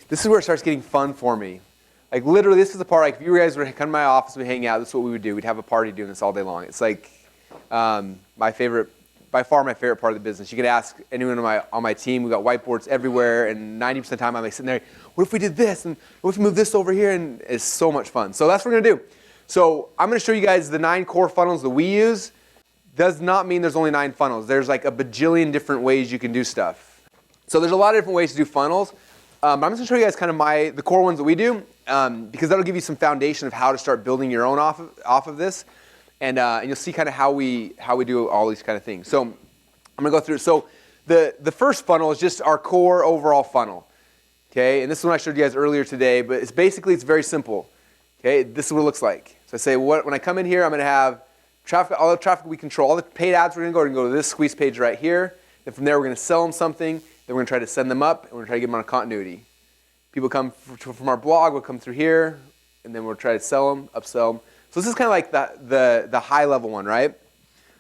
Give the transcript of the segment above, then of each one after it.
This is where it starts getting fun for me. Like literally, this is the part, like if you guys were to come to my office, we hang out, this is what we would do. We'd have a party doing this all day long. It's like by far my favorite part of the business. You could ask anyone on my team. We've got whiteboards everywhere, and 90% of the time I'm like sitting there, what if we did this? And what if we move this over here? And it's so much fun. So that's what we're gonna do. So I'm gonna show you guys the 9 core funnels that we use. Does not mean there's only 9 funnels. There's like a bajillion different ways you can do stuff. So there's a lot of different ways to do funnels. But I'm just gonna show you guys kind of the core ones that we do, because that'll give you some foundation of how to start building your own off of this. And you'll see kind of how we do all these kind of things. So I'm gonna go through. So the first funnel is just our core overall funnel. Okay, and this is one I showed you guys earlier today, but it's very simple. Okay, this is what it looks like. So I say when I come in here, I'm gonna have traffic, all the traffic we control, all the paid ads we're gonna go to this squeeze page right here. Then from there we're gonna sell them something. Then we're gonna try to send them up, and we're gonna try to get them on a continuity. People come from our blog, will come through here, and then we'll try to sell them, upsell them. So this is kind of like the high level one, right?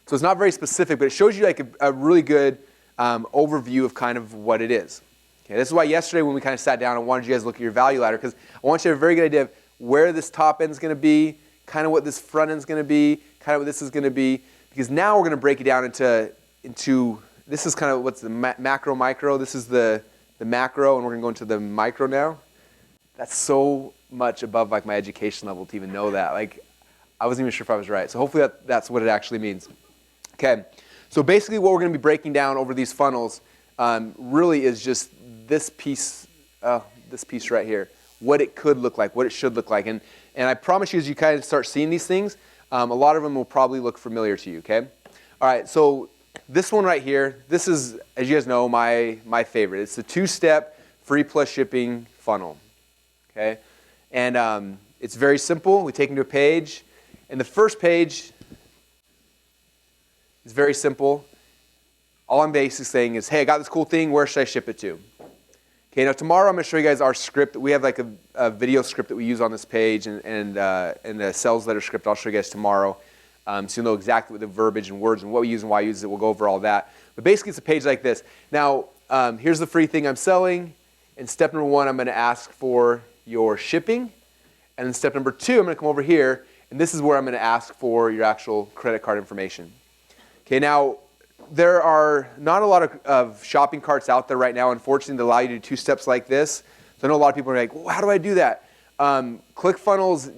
So it's not very specific, but it shows you like a really good overview of kind of what it is. Okay, this is why yesterday when we kind of sat down, I wanted you guys to look at your value ladder, because I want you to have a very good idea of where this top end is going to be, kind of what this front end is going to be, kind of what this is going to be, because now we're going to break it down into this is kind of what's the macro, micro. This is the macro, and we're going to go into the micro now. That's so much above like my education level to even know that. Like, I wasn't even sure if I was right. So hopefully that's what it actually means. Okay, so basically what we're going to be breaking down over these funnels really is just this piece right here, what it could look like, what it should look like. And I promise you, as you kind of start seeing these things, a lot of them will probably look familiar to you, okay? All right, so this one right here, this is, as you guys know, my favorite. It's the 2-step free plus shipping funnel, okay? And it's very simple. We take them to a page, and the first page is very simple. All I'm basically saying is, hey, I got this cool thing, where should I ship it to? Okay, now tomorrow I'm going to show you guys our script. We have like a video script that we use on this page, and the sales letter script I'll show you guys tomorrow. So you'll know exactly what the verbiage and words and what we use and why we use it. We'll go over all that. But basically it's a page like this. Now, here's the free thing I'm selling. In step number 1, I'm going to ask for your shipping. And then step number 2, I'm going to come over here, and this is where I'm going to ask for your actual credit card information. Okay, now, there are not a lot of shopping carts out there right now, unfortunately, that allow you to do 2 steps like this. So I know a lot of people are like, well, how do I do that? ClickFunnels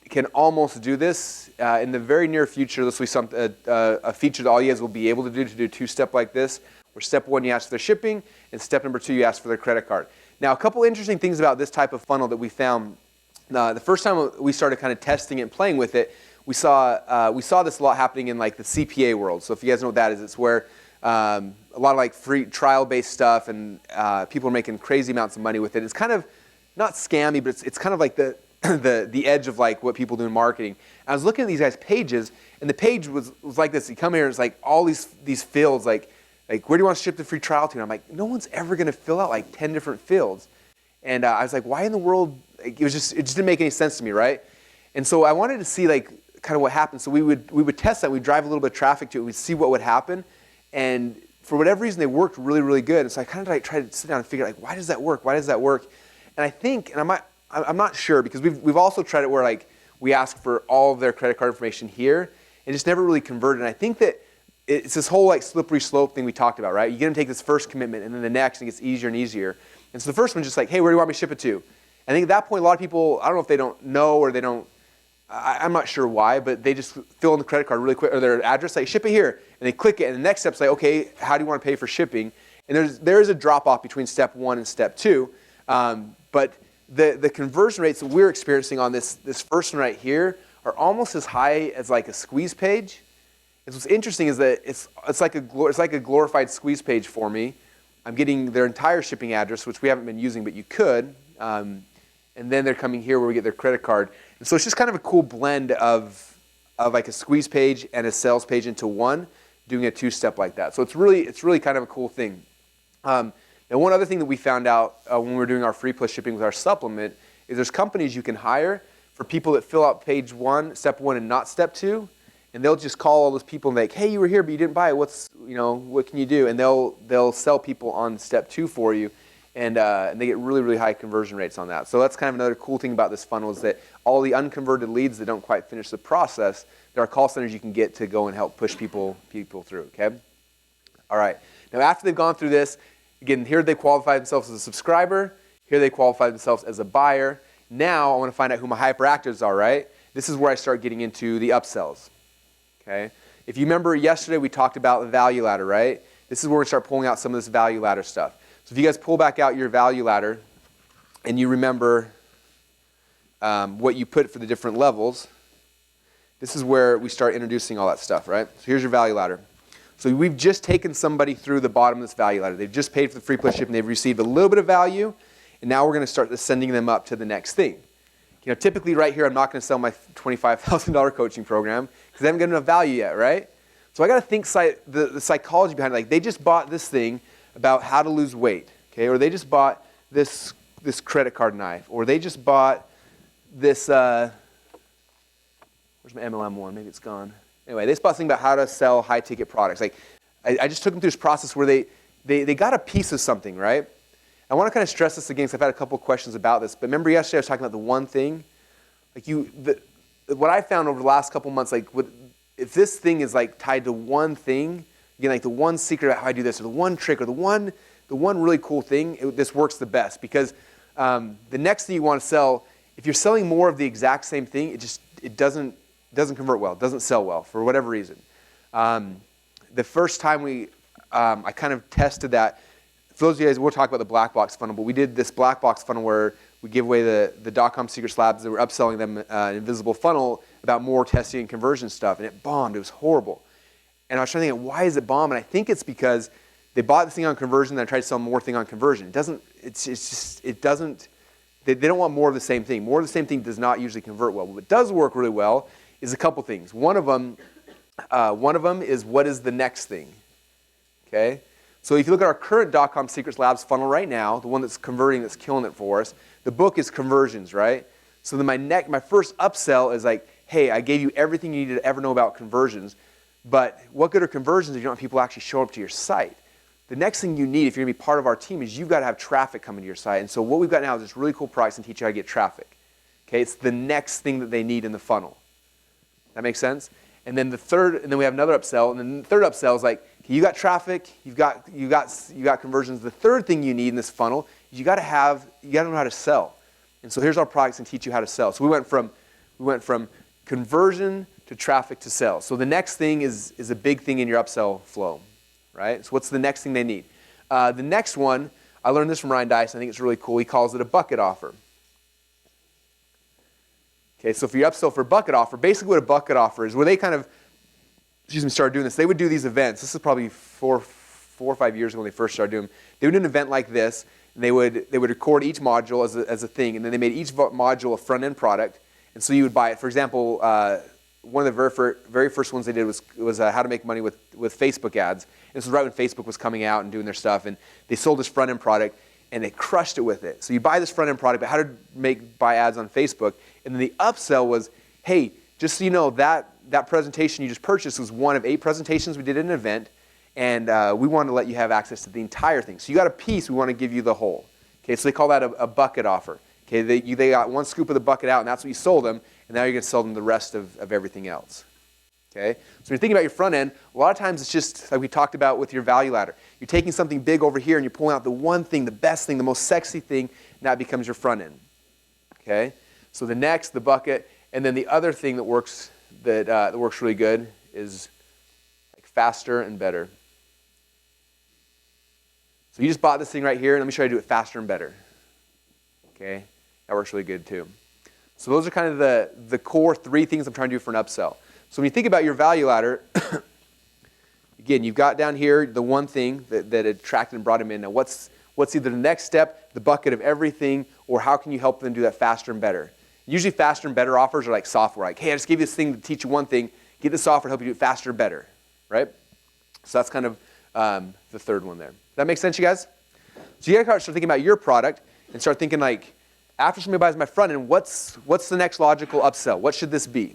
can almost do this. In the very near future, this will be a feature that all you guys will be able to do 2-step like this, where step 1, you ask for their shipping, and step number 2, you ask for their credit card. Now, a couple interesting things about this type of funnel that we found. The first time we started kind of testing it and playing with it, we saw this a lot happening in like the CPA world. So if you guys know what that is, it's where a lot of like free trial-based stuff, and people are making crazy amounts of money with it. It's kind of not scammy, but it's kind of like the edge of like what people do in marketing. And I was looking at these guys' pages, and the page was like this. You come here, and it's like all these fields, like where do you want to ship the free trial to? And I'm like, no one's ever going to fill out like 10 different fields. And I was like, why in the world? It just didn't make any sense to me, right? And so I wanted to see like kind of what happened. So we would test that. We'd drive a little bit of traffic to it. We'd see what would happen. And for whatever reason, they worked really, really good. And so I kind of like tried to sit down and figure out like, why does that work? Why does that work? And I think, and I'm not sure, because we've also tried it where like we ask for all of their credit card information here, and just never really converted. And I think that it's this whole like slippery slope thing we talked about, right? You get them to take this first commitment, and then the next, and it gets easier and easier. And so the first one's just like, hey, where do you want me to ship it to? I think at that point, a lot of people, I don't know if they don't know or they don't, I'm not sure why, but they just fill in the credit card really quick, or their address, like ship it here, and they click it, and the next step's like, okay, how do you want to pay for shipping? And there is a drop-off between step 1 and step 2, but the conversion rates that we're experiencing on this first one right here are almost as high as like a squeeze page. And what's interesting is that it's like a glorified squeeze page for me. I'm getting their entire shipping address, which we haven't been using, but you could. And then they're coming here where we get their credit card. And so it's just kind of a cool blend of like a squeeze page and a sales page into one, doing a 2-step like that. So it's really kind of a cool thing. Now, one other thing that we found out when we were doing our free plus shipping with our supplement is there's companies you can hire for people that fill out page 1, step 1, and not step 2. And they'll just call all those people and be like, hey, you were here, but you didn't buy it. What can you do? And they'll sell people on step 2 for you. and they get really, really high conversion rates on that. So that's kind of another cool thing about this funnel is that all the unconverted leads that don't quite finish the process, there are call centers you can get to go and help push people through, okay? All right. Now, after they've gone through this, again, here they qualify themselves as a subscriber. Here they qualify themselves as a buyer. Now, I want to find out who my hyperactives are, right? This is where I start getting into the upsells, okay? If you remember yesterday, we talked about the value ladder, right? This is where we start pulling out some of this value ladder stuff. So if you guys pull back out your value ladder and you remember what you put for the different levels, this is where we start introducing all that stuff, right? So here's your value ladder. So we've just taken somebody through the bottom of this value ladder. They've just paid for the free plus shipping. They've received a little bit of value, and now we're going to start sending them up to the next thing. You know, typically right here, I'm not going to sell my $25,000 coaching program because they haven't got enough value yet, right? So I got to think the psychology behind it. Like they just bought this thing about how to lose weight, okay? Or they just bought this credit card knife, or they just bought this. Where's my MLM one? Maybe it's gone. Anyway, they just bought something about how to sell high-ticket products. Like I just took them through this process where they got a piece of something, right? I want to kind of stress this again because I've had a couple questions about this. But remember yesterday I was talking about the one thing. Like what I found over the last couple months, like if this thing is like tied to one thing. Again, like the one secret about how I do this, or the one trick, or the one really cool thing, this works the best. Because the next thing you want to sell, if you're selling more of the exact same thing, it doesn't convert well, it doesn't sell well for whatever reason. The first time I kind of tested that. For those of you guys, we'll talk about the black box funnel, but we did this black box funnel where we give away the DotComSecrets labs that were upselling them an invisible funnel about more testing and conversion stuff, and it bombed. It was horrible. And I was trying to think, why is it bomb? And I think it's because they bought this thing on conversion, then I tried to sell more thing on conversion. They don't want more of the same thing. More of the same thing does not usually convert well. What does work really well is a couple things. One of them is what is the next thing, okay? So if you look at our current DotComSecrets Labs funnel right now, the one that's converting, that's killing it for us, the book is conversions, right? So then my first upsell is like, hey, I gave you everything you need to ever know about conversions. But what good are conversions if you don't have people actually show up to your site? The next thing you need if you're going to be part of our team is you've got to have traffic coming to your site. And so what we've got now is this really cool products and teach you how to get traffic. Okay, it's the next thing that they need in the funnel. That makes sense? And then we have another upsell, and then the third upsell is like, okay, you got traffic, you got conversions. The third thing you need in this funnel is you got to know how to sell. And so here's our products and teach you how to sell. So we went from conversion to traffic to sales. So the next thing is a big thing in your upsell flow, right? So what's the next thing they need? The next one, I learned this from Ryan Dice. I think it's really cool. He calls it a bucket offer. Okay, so for your upsell for a bucket offer, basically what a bucket offer is, where they kind of, started doing this. They would do these events. This is probably four or 5 years ago when they first started doing them. They would do an event like this, and they would record each module as a thing, and then they made each module a front-end product, and so you would buy it. For example, one of the very first ones they did was how to make money with Facebook ads. And this was right when Facebook was coming out and doing their stuff, and they sold this front-end product, and they crushed it with it. So you buy this front-end product, but how to buy ads on Facebook, and then the upsell was, hey, just so you know, that presentation you just purchased was one of 8 presentations we did at an event, and we want to let you have access to the entire thing. So you got a piece, we want to give you the whole. Okay, so they call that a bucket offer. Okay, they got one scoop of the bucket out, and that's what you sold them, and now you're going to sell them the rest of everything else. Okay, so when you're thinking about your front end, a lot of times it's just like we talked about with your value ladder. You're taking something big over here, and you're pulling out the one thing, the best thing, the most sexy thing, and that becomes your front end. Okay, so the bucket, and then the other thing that works really good is like faster and better. So you just bought this thing right here, and let me show you how to do it faster and better. Okay, that works really good too. So those are kind of the core 3 things I'm trying to do for an upsell. So when you think about your value ladder, again, you've got down here the one thing that attracted and brought them in. Now what's either the next step, the bucket of everything, or how can you help them do that faster and better? Usually faster and better offers are like software. Like, hey, I just gave you this thing to teach you one thing. Get the software to help you do it faster and better, right? So that's kind of the third one there. Does that make sense, you guys? So you got to start thinking about your product and start thinking like, after somebody buys my front end, what's the next logical upsell? What should this be?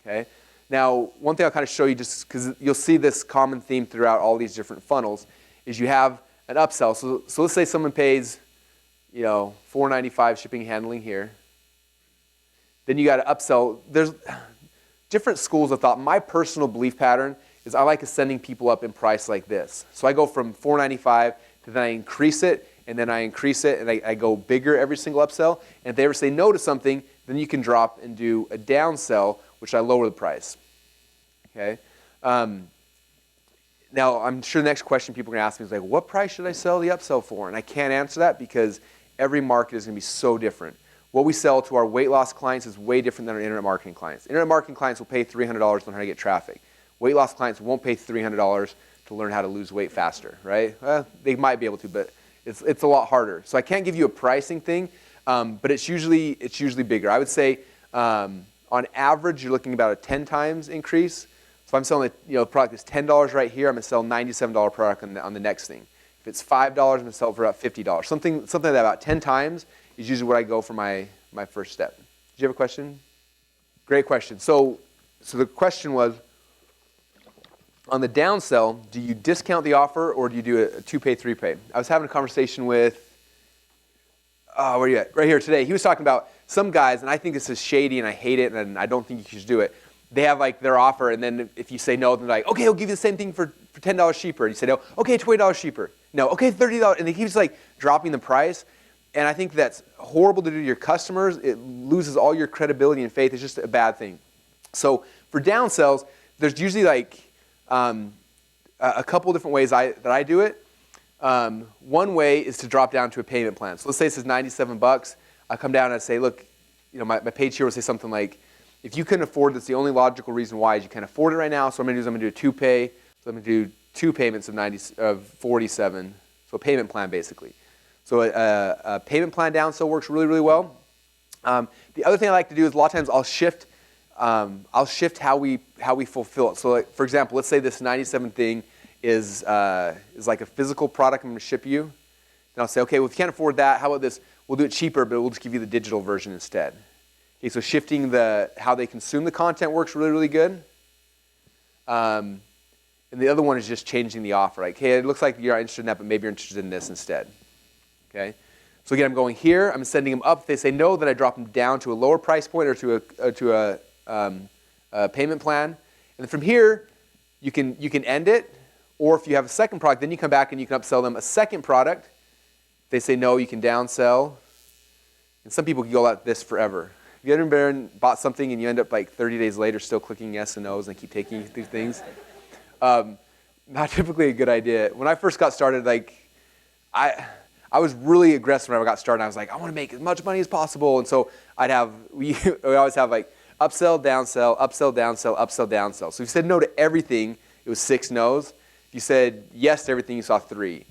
Okay. Now, one thing I'll kind of show you, just because you'll see this common theme throughout all these different funnels, is you have an upsell. So let's say someone pays, $4.95 shipping and handling here. Then you got to upsell. There's different schools of thought. My personal belief pattern is I like sending people up in price like this. So I go from $4.95 to then I increase it, and then I increase it, and I go bigger every single upsell. And if they ever say no to something, then you can drop and do a downsell, which I lower the price. Okay. Now, I'm sure the next question people are going to ask me is like, what price should I sell the upsell for? And I can't answer that because every market is going to be so different. What we sell to our weight loss clients is way different than our internet marketing clients. Internet marketing clients will pay $300 to learn how to get traffic. Weight loss clients won't pay $300 to learn how to lose weight faster, right? They might be able to, but it's a lot harder. So I can't give you a pricing thing, but it's usually bigger. I would say on average, you're looking about a 10 times increase. So if I'm selling a product that's $10 right here, I'm going to sell $97 product on the next thing. If it's $5, I'm going to sell it for about $50. Something like that, about 10 times is usually what I go for my first step. Did you have a question? Great question. So the question was, on the downsell, do you discount the offer or do you do a 2-pay, 3-pay? I was having a conversation with, where are you at? Right here today. He was talking about some guys, and I think this is shady and I hate it and I don't think you should do it. They have like their offer, and then if you say no, they're like, okay, I'll give you the same thing for $10 cheaper. And you say no, okay, $20 cheaper. No, okay, $30. And they keep like dropping the price. And I think that's horrible to do to your customers. It loses all your credibility and faith. It's just a bad thing. So for downsells, there's usually like a couple different ways that I do it. One way is to drop down to a payment plan. So let's say this is $97. I come down and I say, look, my page here will say something like, if you couldn't afford this, the only logical reason why is you can't afford it right now. So what I'm going to do is a 2-pay. So I'm going to do 2 payments of $47. So a payment plan basically. So a payment plan downsell works really, really well. The other thing I like to do is a lot of times I'll shift how we fulfill it. So like, for example, let's say this 97 thing is like a physical product I'm going to ship you. Then I'll say, okay, well, if you can't afford that, how about this? We'll do it cheaper, but we'll just give you the digital version instead. Okay, so shifting how they consume the content works really, really good. And the other one is just changing the offer. Like, hey, it looks like you're not interested in that, but maybe you're interested in this instead. Okay. So again, I'm going here. I'm sending them up. If they say no, then I drop them down to a lower price point or to a payment plan. And then from here, you can end it. Or if you have a second product, then you come back and you can upsell them a second product. If they say no, you can downsell. And some people can go like this forever. Have you ever been bought something and you end up like 30 days later still clicking yes and no's and keep taking you through things? Not typically a good idea. When I first got started, like I was really aggressive when I got started. I was like, I want to make as much money as possible. And so we always have like upsell, downsell, upsell, downsell, upsell, downsell. So if you said no to everything, it was 6 no's. If you said yes to everything, you saw 3.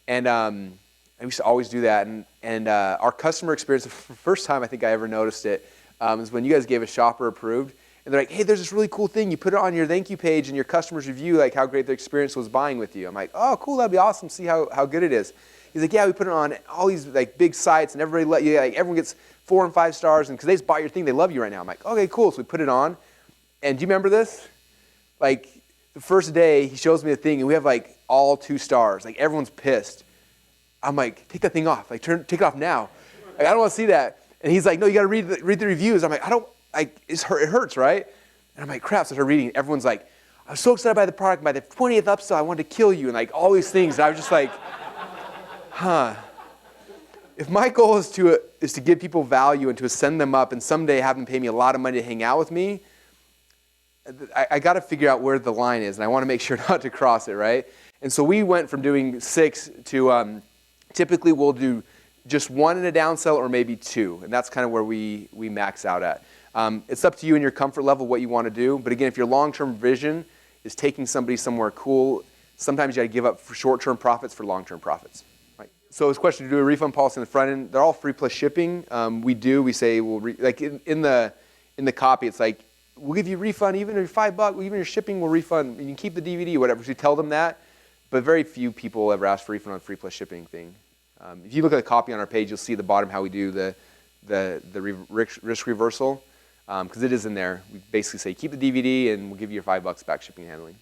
And we used to always do that. And our customer experience, the first time I think I ever noticed it, is when you guys gave a shopper approved. And they're like, hey, there's this really cool thing. You put it on your thank you page and your customers review like how great their experience was buying with you. I'm like, oh, cool, that'd be awesome. See how good it is. He's like, yeah, we put it on all these like big sites and everyone gets 4 and 5 stars, and because they just bought your thing, they love you right now. I'm like, okay, cool. So we put it on. And do you remember this? Like the first day he shows me the thing and we have like all 2 stars. Like everyone's pissed. I'm like, take that thing off. Like take it off now. Like I don't want to see that. And he's like, no, you got to read the reviews. I'm like, it hurts, right? And I'm like, crap. So I start reading. Everyone's like, I was so excited by the product. By the 20th upsell, I wanted to kill you, and like all these things. And I was just like, if my goal is to give people value and to send them up and someday have them pay me a lot of money to hang out with me, I got to figure out where the line is, and I want to make sure not to cross it, right? And so we went from doing 6 to typically we'll do just 1 in a downsell or maybe 2, and that's kind of where we max out at. It's up to you and your comfort level what you want to do, but again, if your long-term vision is taking somebody somewhere cool, sometimes you got to give up for short-term profits for long-term profits. So his question, to do a refund policy in the front end, they're all free plus shipping. We say, like in the copy, it's like, we'll give you a refund, even if you're $5, even your shipping will refund. You can keep the DVD or whatever. So we tell them that, but very few people ever ask for refund on free plus shipping thing. If you look at the copy on our page, you'll see at the bottom how we do the risk reversal, because it is in there. We basically say, keep the DVD and we'll give you your $5 back shipping and handling.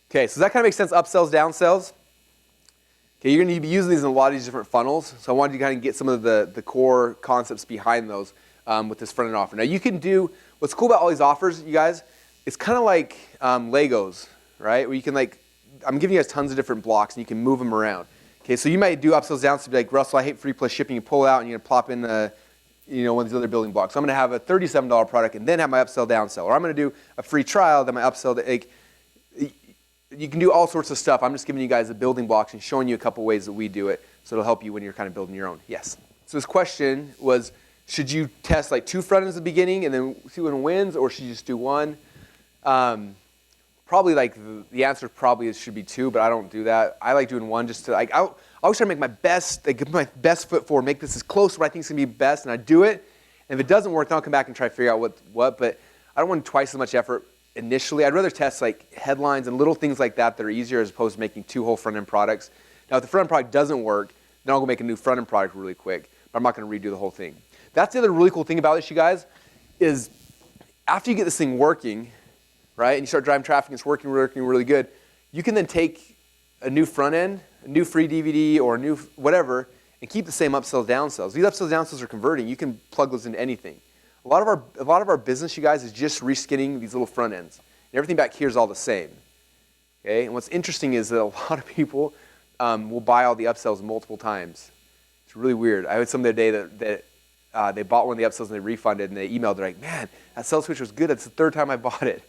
Okay, so does that kind of make sense? Upsells, downsells? Okay, you're going to be using these in a lot of these different funnels, so I wanted you to kind of get some of the core concepts behind those with this front-end offer. Now you can do, what's cool about all these offers, you guys, it's kind of like Legos, right? Where you can I'm giving you guys tons of different blocks and you can move them around. Okay, so you might do upsells, downsells, be like, Russell, I hate free plus shipping. You pull it out and you're going to plop in one of these other building blocks. So I'm going to have a $37 product and then have my upsell, downsell. Or I'm going to do a free trial, then my upsell, you can do all sorts of stuff. I'm just giving you guys the building blocks and showing you a couple ways that we do it, so it'll help you when you're kind of building your own. Yes? So this question was, should you test like 2 front ends at the beginning and then see when it wins, or should you just do 1? Probably the answer probably should be 2, but I don't do that. I like doing 1 just to, I always try to make my best, give my best foot forward, make this as close to what I think is going to be best, and I do it. And if it doesn't work, then I'll come back and try to figure out what, but I don't want twice as much effort initially. I'd rather test like headlines and little things like that are easier as opposed to making 2 whole front-end products. Now, if the front-end product doesn't work, then I'll go make a new front-end product really quick, but I'm not going to redo the whole thing. That's the other really cool thing about this, you guys, is after you get this thing working, right, and you start driving traffic and it's working really good, you can then take a new front-end, a new free DVD, or a new whatever, and keep the same upsells, downsells. These upsells, downsells are converting. You can plug those into anything. A lot of our business, you guys, is just reskinning these little front ends. And everything back here is all the same. Okay? And what's interesting is that a lot of people will buy all the upsells multiple times. It's really weird. I had some the other day that they bought one of the upsells and they refunded and they emailed. They're like, man, that sell switch was good. That's the 3rd time I bought it.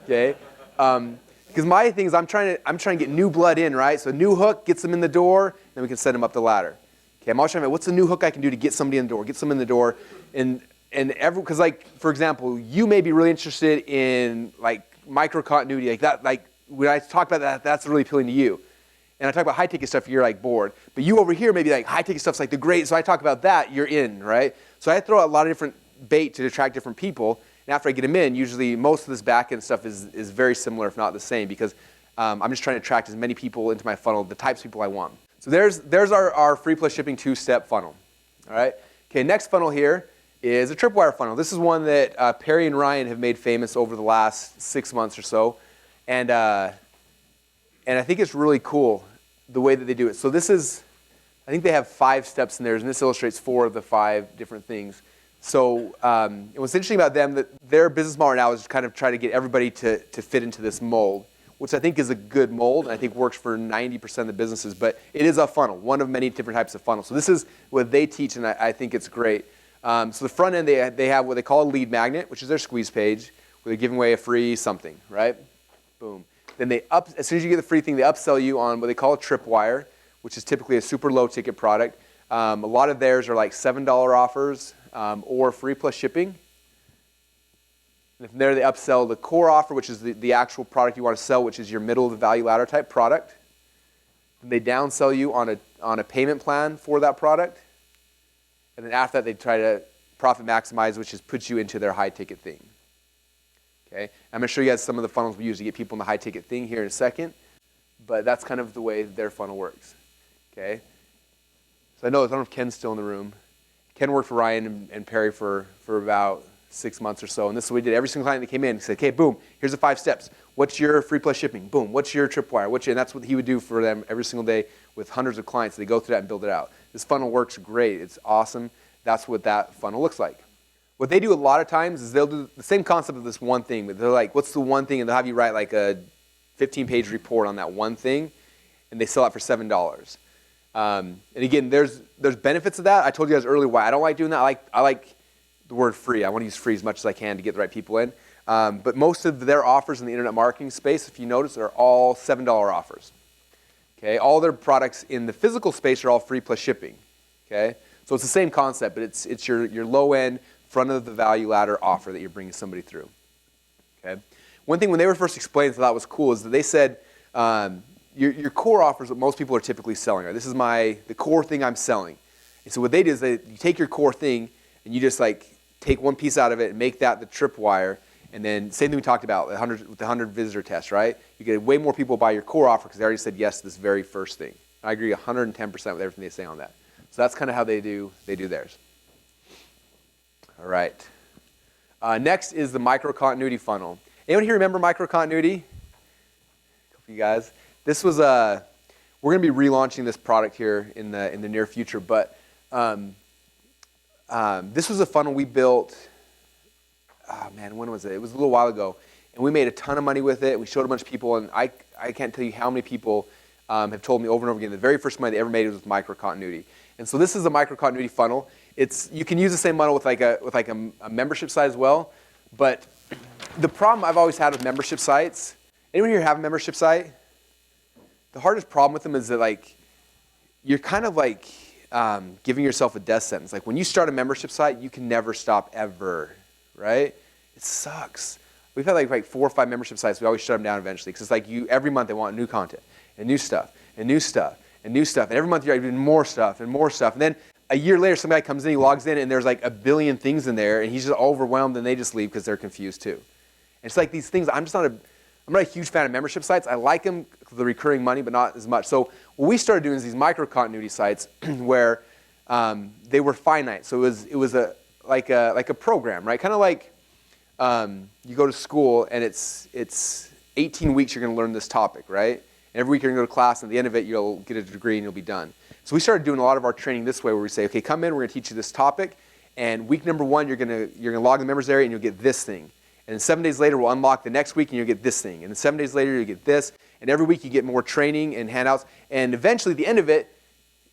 Okay? Because my thing is I'm trying to get new blood in, right? So a new hook gets them in the door, then we can send them up the ladder. Okay? I'm always trying to, what's the new hook I can do to get somebody in the door, get some in the door, because for example, you may be really interested in like micro continuity, like that, like when I talk about that, that's really appealing to you. And I talk about high ticket stuff, you're like bored. But you over here maybe like high ticket stuff's like the great, so I talk about that, you're in, right? So I throw out a lot of different bait to attract different people. And after I get them in, usually most of this back end stuff is very similar, if not the same, because I'm just trying to attract as many people into my funnel, the types of people I want. So there's our free plus shipping 2-step funnel. All right. Okay, next funnel here is a tripwire funnel. This is one that Perry and Ryan have made famous over the last 6 months or so. And I think it's really cool the way that they do it. So this is, I think they have 5 steps in there, and this illustrates 4 of the 5 different things. So what's interesting about them, that their business model now is to kind of try to get everybody to fit into this mold, which I think is a good mold, and I think works for 90% of the businesses. But it is a funnel, one of many different types of funnels. So this is what they teach, and I think it's great. So the front end, they have what they call a lead magnet, which is their squeeze page, where they're giving away a free something, right? Boom. Then as soon as you get the free thing, they upsell you on what they call a tripwire, which is typically a super low ticket product. A lot of theirs are like $7 offers or free plus shipping. And from there, they upsell the core offer, which is the actual product you want to sell, which is your middle of the value ladder type product. And they downsell you on a payment plan for that product. And then after that, they try to profit maximize, which is put you into their high ticket thing. Okay? I'm going to show you guys some of the funnels we use to get people in the high ticket thing here in a second. But that's kind of the way their funnel works. Okay? So I don't know if Ken's still in the room. Ken worked for Ryan and Perry for about 6 months or so. And this is what we did. Every single client that came in, he said, okay, boom, here's the 5 steps. What's your free plus shipping? Boom. What's your tripwire? And that's what he would do for them every single day with hundreds of clients. They go through that and build it out. This funnel works great. It's awesome. That's what that funnel looks like. What they do a lot of times is they'll do the same concept of this one thing, but they're like, what's the one thing? And they'll have you write like a 15-page report on that one thing, and they sell it for $7. And again, there's benefits of that. I told you guys earlier why I don't like doing that. I like the word free. I want to use free as much as I can to get the right people in. But most of their offers in the internet marketing space, if you notice, are all $7 offers. Okay, all their products in the physical space are all free plus shipping. Okay, so it's the same concept, but it's your low end, front of the value ladder offer that you're bringing somebody through. Okay, one thing when they were first explained that I thought was cool is that they said your core offers what most people are typically selling. Right? This is the core thing I'm selling. And so what they do is you take your core thing and you just like take one piece out of it and make that the tripwire. And then same thing we talked about with the 100 visitor test, right? You get way more people buy your core offer because they already said yes to this very first thing. I agree 110% with everything they say on that. So that's kind of how they do theirs. All right. Next is the micro continuity funnel. Anyone here remember micro continuity? A couple of you guys. This was we're going to be relaunching this product here in the near future. But this was a funnel we built. Oh man, when was it? It was a little while ago, and we made a ton of money with it. We showed a bunch of people, and I can't tell you how many people have told me over and over again the very first money they ever made was with micro-continuity. And so this is a micro-continuity funnel. You can use the same funnel with like a membership site as well. But the problem I've always had with membership sites, anyone here have a membership site? The hardest problem with them is that like you're kind of like giving yourself a death sentence. Like when you start a membership site, you can never stop ever, right? It sucks. We've had like 4 or 5 membership sites. We always shut them down eventually because it's like every month they want new content and new stuff and new stuff and new stuff. And every month you're doing more stuff and more stuff. And then a year later, somebody comes in, he logs in, and there's like a billion things in there, and he's just overwhelmed, and they just leave because they're confused too. And it's like these things. I'm not a huge fan of membership sites. I like them for the recurring money, but not as much. So what we started doing is these micro-continuity sites where they were finite. So it was like a program, right? Kind of like you go to school and it's 18 weeks you're going to learn this topic, right? And every week you're going to go to class, and at the end of it you'll get a degree and you'll be done. So we started doing a lot of our training this way, where we say, okay, come in, we're going to teach you this topic, and week number 1 you're going to log in the members area and you'll get this thing. And then 7 days later we'll unlock the next week and you'll get this thing. And then 7 days later you'll get this. And every week you get more training and handouts. And eventually at the end of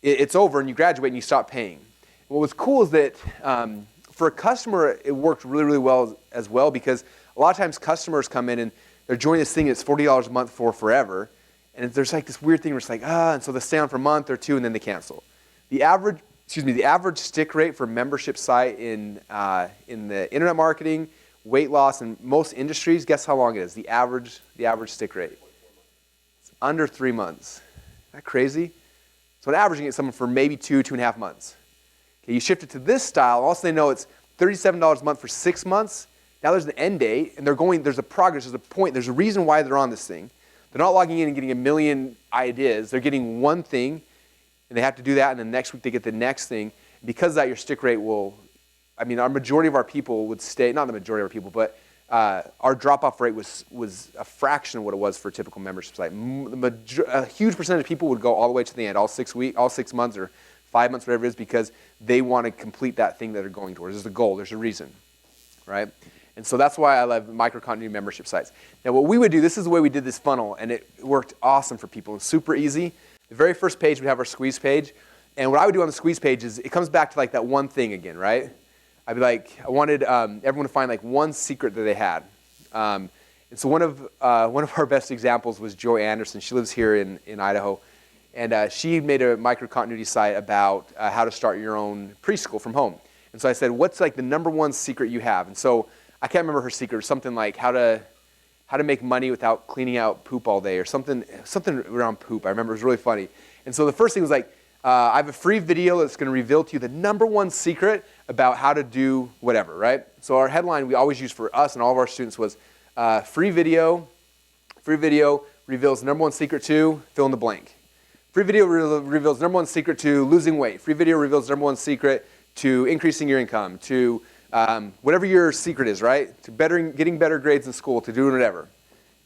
it's over and you graduate and you stop paying. And what was cool is that for a customer, it worked really, really well as well, because a lot of times customers come in and they're joining this thing that's $40 a month for forever. And there's like this weird thing where it's like, and so they stay on for a month or 2 and then they cancel. The average stick rate for a membership site in the internet marketing, weight loss, and most industries, guess how long it is? The average stick rate. It's under 3 months. Isn't that crazy? So on average, you get someone for maybe 2.5 months. Okay, you shift it to this style, also they know it's $37 a month for 6 months. Now there's an end date, and there's a progress, there's a point, there's a reason why they're on this thing. They're not logging in and getting a million ideas. They're getting one thing, and they have to do that, and then next week they get the next thing. Because of that, your stick rate will, our majority of our people would stay, not the majority of our people, but our drop-off rate was a fraction of what it was for a typical membership site. A huge percentage of people would go all the way to the end, all 6 months or 5 months, whatever it is, because they want to complete that thing that they're going towards. There's a goal, there's a reason, right? And so that's why I love micro-continuity membership sites. Now what we would do, this is the way we did this funnel, and it worked awesome for people. It's super easy. The very first page, we have our squeeze page. And what I would do on the squeeze page is, it comes back to like that one thing again, right? I'd be like, I wanted everyone to find like one secret that they had. And so one of our best examples was Joy Anderson. She lives here in Idaho. And she made a micro-continuity site about how to start your own preschool from home. And so I said, what's like the number one secret you have? And so I can't remember her secret. It was something like how to make money without cleaning out poop all day, or something around poop. I remember it was really funny. And so the first thing was like, I have a free video that's going to reveal to you the number one secret about how to do whatever, right? So our headline we always use for us and all of our students was free video reveals the number one secret to fill in the blank. Free video reveals the number one secret to losing weight. Free video reveals the number one secret to increasing your income, to whatever your secret is, right? To getting better grades in school, to doing whatever.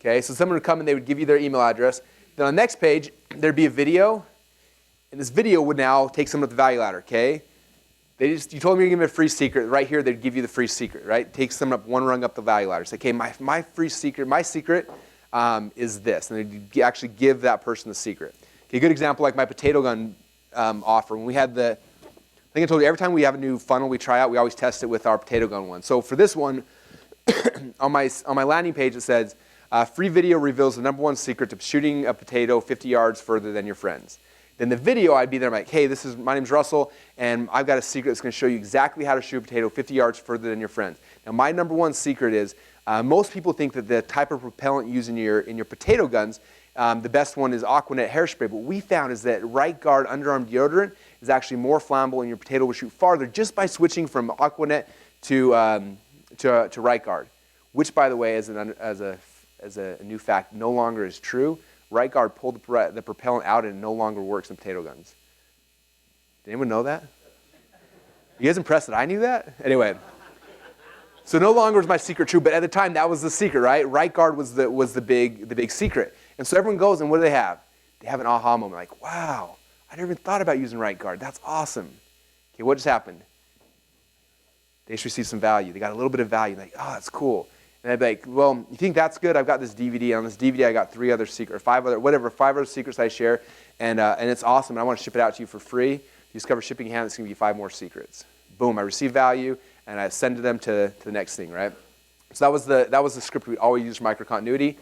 Okay, so someone would come and they would give you their email address. Then on the next page, there'd be a video, and this video would now take someone up the value ladder, okay? You told me you're going to give me a free secret. Right here, they'd give you the free secret, right? Take someone up one rung up the value ladder. Say, okay, my free secret, my secret is this. And they'd actually give that person the secret. Okay, a good example, like my potato gun offer. When we had I think I told you, every time we have a new funnel we try out, we always test it with our potato gun one. So for this one, on my landing page, it says, free video reveals the number one secret to shooting a potato 50 yards further than your friends. Then the video, I'd be there, I'm like, hey, my name's Russell, and I've got a secret that's going to show you exactly how to shoot a potato 50 yards further than your friends. Now, my number one secret is, most people think that the type of propellant used in your potato guns, the best one is Aquanet hairspray. But what we found is that Right Guard underarm deodorant is actually more flammable, and your potato will shoot farther just by switching from Aquanet to Right Guard, which, by the way, as a new fact, no longer is true. Right Guard pulled the propellant out and it no longer works in potato guns. Did anyone know that? You guys impressed that I knew that? Anyway, so no longer is my secret true, but at the time that was the secret, right? Right Guard was the big secret. And so everyone goes, and what do they have? they have an aha moment, like, wow, I never even thought about using right guard. That's awesome. Okay, what just happened? They just received some value. They got a little bit of value. Like, oh, that's cool. And I'd be like, well, you think that's good? I've got this DVD. On this DVD, I got 5 other secrets I share, and it's awesome. And I want to ship it out to you for free. If you discover shipping hand, it's going to give you 5 more secrets. Boom, I receive value, and I send them to the next thing, right? So that was the script we always use for microcontinuity.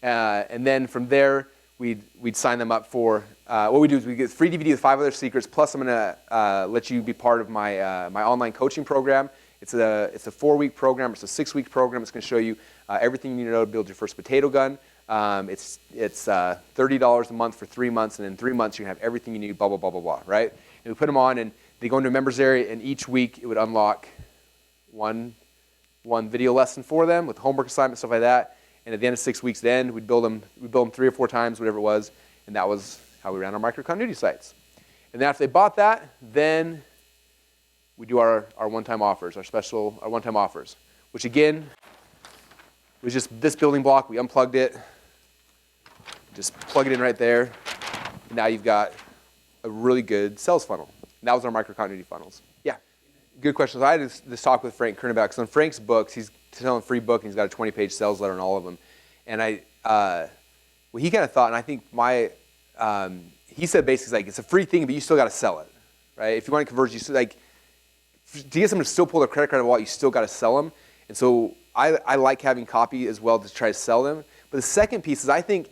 And then from there, we'd sign them up for, what we do is we get free DVD with 5 other secrets, plus I'm going to let you be part of my, my online coaching program. It's a 4-week program. It's a 6-week program. It's going to show you everything you need to know to build your first potato gun. It's $30 a month for 3 months, and in 3 months you have everything you need, blah, blah, blah, blah, blah, right? And we put them on, and they go into a members area, and each week it would unlock one video lesson for them with homework assignment, stuff like that. And at the end of 6 weeks, then we'd build them 3 or 4 times, whatever it was, and that was how we ran our microcontinuity sites. And then after they bought that, then we do our one-time offers, our one-time offers, which again was just this building block. We unplugged it, just plug it in right there, and now you've got a really good sales funnel. And that was our microcontinuity funnels. Yeah, good question. So I had this talk with Frank Kern about, because on Frank's books, he's selling a free book, and he's got a 20-page sales letter on all of them. And what he kind of thought, and I think he said basically like, it's a free thing, but you still got to sell it, right? If you want to convert, you still, like, to get someone to still pull their credit card out of the wallet, you still got to sell them. And so I like having copy as well to try to sell them. But the second piece is I think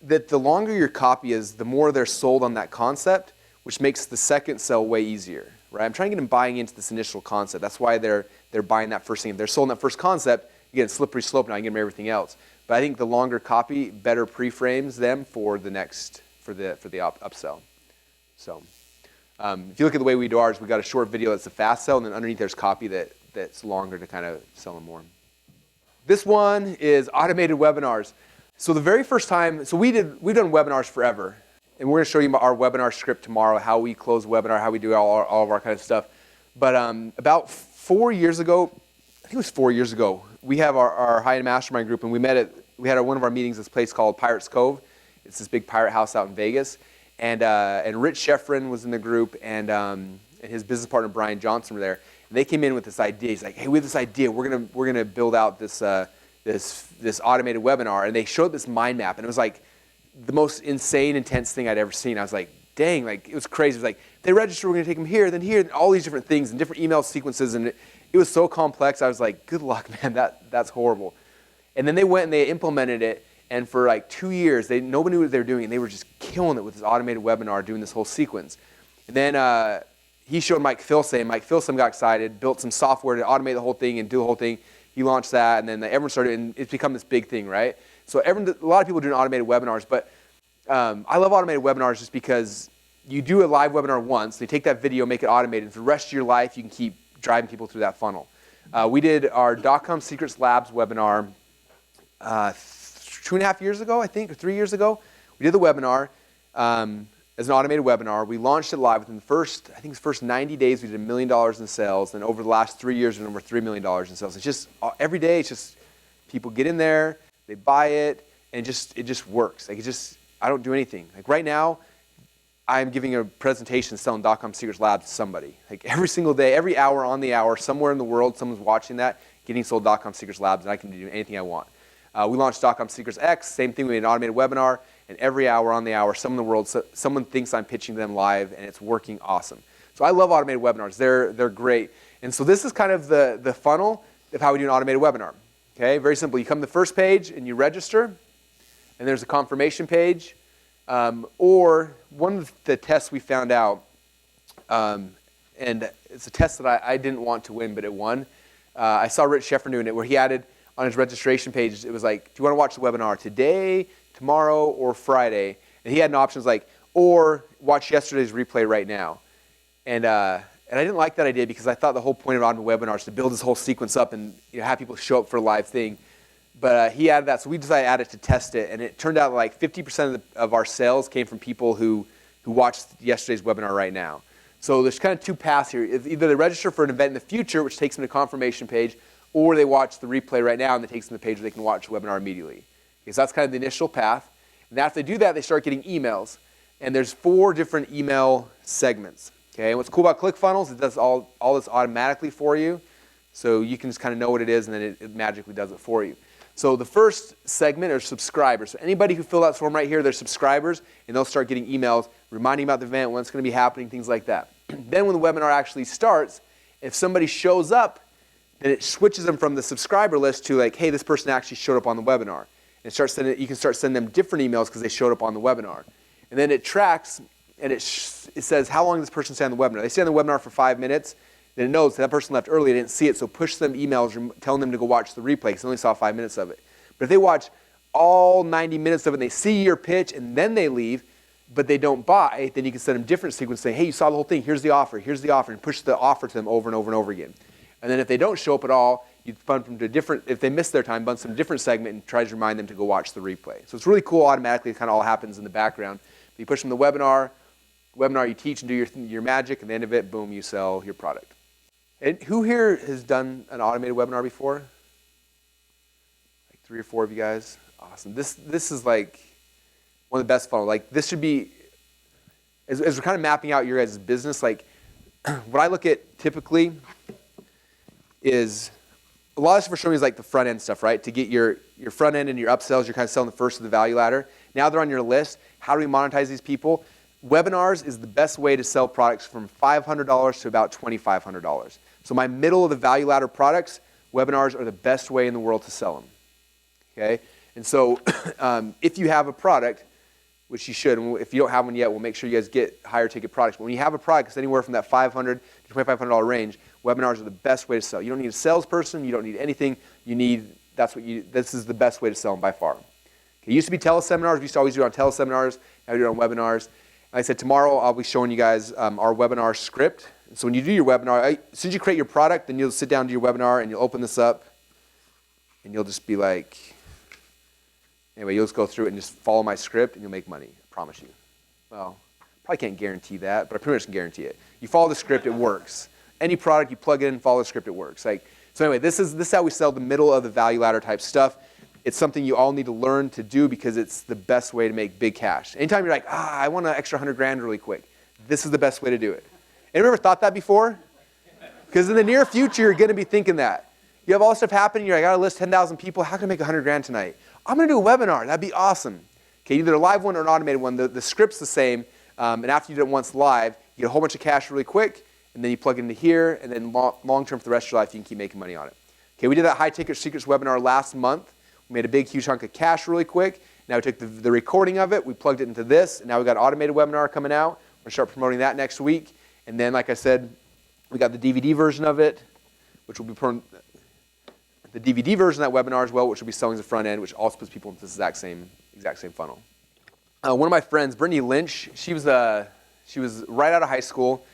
that the longer your copy is, the more they're sold on that concept, which makes the second sell way easier, right? I'm trying to get them buying into this initial concept. That's why they're buying that first thing. If they're sold on that first concept, you get a slippery slope now, you get them everything else. But I think the longer copy better pre-frames them for the next, for the upsell. So. If you look at the way we do ours, we got a short video that's a fast sell, and then underneath there's copy that's longer to kind of sell them more. This one is automated webinars. So the very first time, so we've done webinars forever, and we're going to show you our webinar script tomorrow, how we close webinar, how we do all of our kind of stuff. But about 4 years ago, I think it was 4 years ago, we have our high-end mastermind group, and we had one of our meetings at this place called Pirates Cove. It's this big pirate house out in Vegas. And Rich Sheffrin was in the group, and his business partner Brian Johnson were there. And they came in with this idea. He's like, "Hey, we have this idea. We're gonna build out this automated webinar." And they showed this mind map, and it was like the most insane, intense thing I'd ever seen. I was like, "Dang!" Like it was crazy. It was like they register, we're gonna take them here, then here, and all these different things and different email sequences, and it was so complex. I was like, "Good luck, man. That's horrible." And then they went and they implemented it. And for like 2 years, nobody knew what they were doing, and they were just killing it with this automated webinar, doing this whole sequence. And then he showed Mike Filsaime. Mike Filsaime got excited, built some software to automate the whole thing and do the whole thing. He launched that, and then everyone started, and it's become this big thing, right? So a lot of people are doing automated webinars, but I love automated webinars just because you do a live webinar once, they take that video, make it automated, and for the rest of your life, you can keep driving people through that funnel. We did our DotComSecrets Labs webinar 2.5 years ago, I think, or 3 years ago. We did the webinar as an automated webinar. We launched it live within the first 90 days. We did $1 million in sales, and over the last 3 years, we've done over $3 million in sales. It's just every day. It's just people get in there, they buy it, and it just works. Like I don't do anything. Like right now, I'm giving a presentation selling DotComSecrets Labs to somebody. Like every single day, every hour on the hour, somewhere in the world, someone's watching that, getting sold DotComSecrets Labs, and I can do anything I want. We launched DotComSecrets X, same thing, we made an automated webinar, and every hour on the hour, someone in the world, someone thinks I'm pitching them live, and it's working awesome. So I love automated webinars, they're great. And so this is kind of the funnel of how we do an automated webinar. Okay, very simple. You come to the first page and you register, and there's a confirmation page, or one of the tests we found out, and it's a test that I didn't want to win, but it won. I saw Rich Sheffrin doing it, where he added, on his registration page, it was like, do you want to watch the webinar today, tomorrow, or Friday? And he had an options like, or watch yesterday's replay right now. And I didn't like that idea because I thought the whole point of automated webinars is to build this whole sequence up and have people show up for a live thing. But he added that, so we decided to add it to test it. And it turned out like 50% of our sales came from people who watched yesterday's webinar right now. So there's kind of 2 paths here. Either they register for an event in the future, which takes them to the confirmation page, or they watch the replay right now and it takes them to the page where they can watch the webinar immediately. Okay, so that's kind of the initial path. And after they do that, they start getting emails. And there's 4 different email segments. Okay, and what's cool about ClickFunnels, it does all this automatically for you. So you can just kind of know what it is, and then it magically does it for you. So the first segment are subscribers. So anybody who filled out this form right here, they're subscribers, and they'll start getting emails reminding about the event, when it's going to be happening, things like that. Then when the webinar actually starts, if somebody shows up, then it switches them from the subscriber list to like, hey, this person actually showed up on the webinar. And you can start sending them different emails because they showed up on the webinar. And then it tracks, and it says how long does this person stay on the webinar. They stay on the webinar for 5 minutes, then it knows that person left early, they didn't see it, so push them emails telling them to go watch the replay because they only saw 5 minutes of it. But if they watch all 90 minutes of it and they see your pitch and then they leave, but they don't buy, then you can send them different sequence saying, hey, you saw the whole thing, here's the offer, and push the offer to them over and over and over again. And then if they don't show up at all, you bump them to a different, if they miss their time, bump them to a different segment and try to remind them to go watch the replay. So it's really cool automatically, it kind of all happens in the background. You push them to the webinar, you teach and do your magic, and at the end of it, boom, you sell your product. And who here has done an automated webinar before? Like 3 or 4 of you guys? Awesome. This is like one of the best funnels. Like this should be, as we're kind of mapping out your guys' business, like what I look at typically is, a lot of stuff we're showing is like the front end stuff, right? To get your front end and your upsells, you're kind of selling the first of the value ladder. Now they're on your list. How do we monetize these people? Webinars is the best way to sell products from $500 to about $2,500. So my middle of the value ladder products, webinars are the best way in the world to sell them. Okay? And so if you have a product, which you should, and if you don't have one yet, we'll make sure you guys get higher ticket products. But when you have a product, it's anywhere from that $500 to $2,500 range, webinars are the best way to sell. You don't need a salesperson, you don't need anything. This is the best way to sell them by far. Okay, it used to be teleseminars. We used to always do it on teleseminars. Now we do it on webinars. Like I said, tomorrow I'll be showing you guys our webinar script. And so when you do your webinar, as soon as you create your product, then you'll sit down to your webinar and you'll open this up and you'll just be like, anyway, you'll just go through it and just follow my script and you'll make money, I promise you. Well, probably can't guarantee that, but I pretty much can guarantee it. You follow the script, it works. Any product, you plug it in, follow the script, it works. So anyway, this is how we sell the middle of the value ladder type stuff. It's something you all need to learn to do because it's the best way to make big cash. Anytime you're like, I want an extra 100 grand really quick, this is the best way to do it. Anyone ever thought that before? Because in the near future, you're going to be thinking that. You have all this stuff happening, you're like, I got to list 10,000 people, how can I make 100 grand tonight? I'm going to do a webinar, that'd be awesome. Okay, either a live one or an automated one. The script's the same, and after you do it once live, you get a whole bunch of cash really quick, and then you plug it into here, and then long term for the rest of your life, you can keep making money on it. Okay, we did that high ticket secrets webinar last month. We made a big, huge chunk of cash really quick. Now we took the recording of it, we plugged it into this, and now we got an automated webinar coming out. We're going to start promoting that next week. And then, like I said, we got the DVD version of it, which will be the DVD version of that webinar as well, which will be selling the front end, which also puts people into the exact same funnel. One of my friends, Brittany Lynch, she was right out of high school,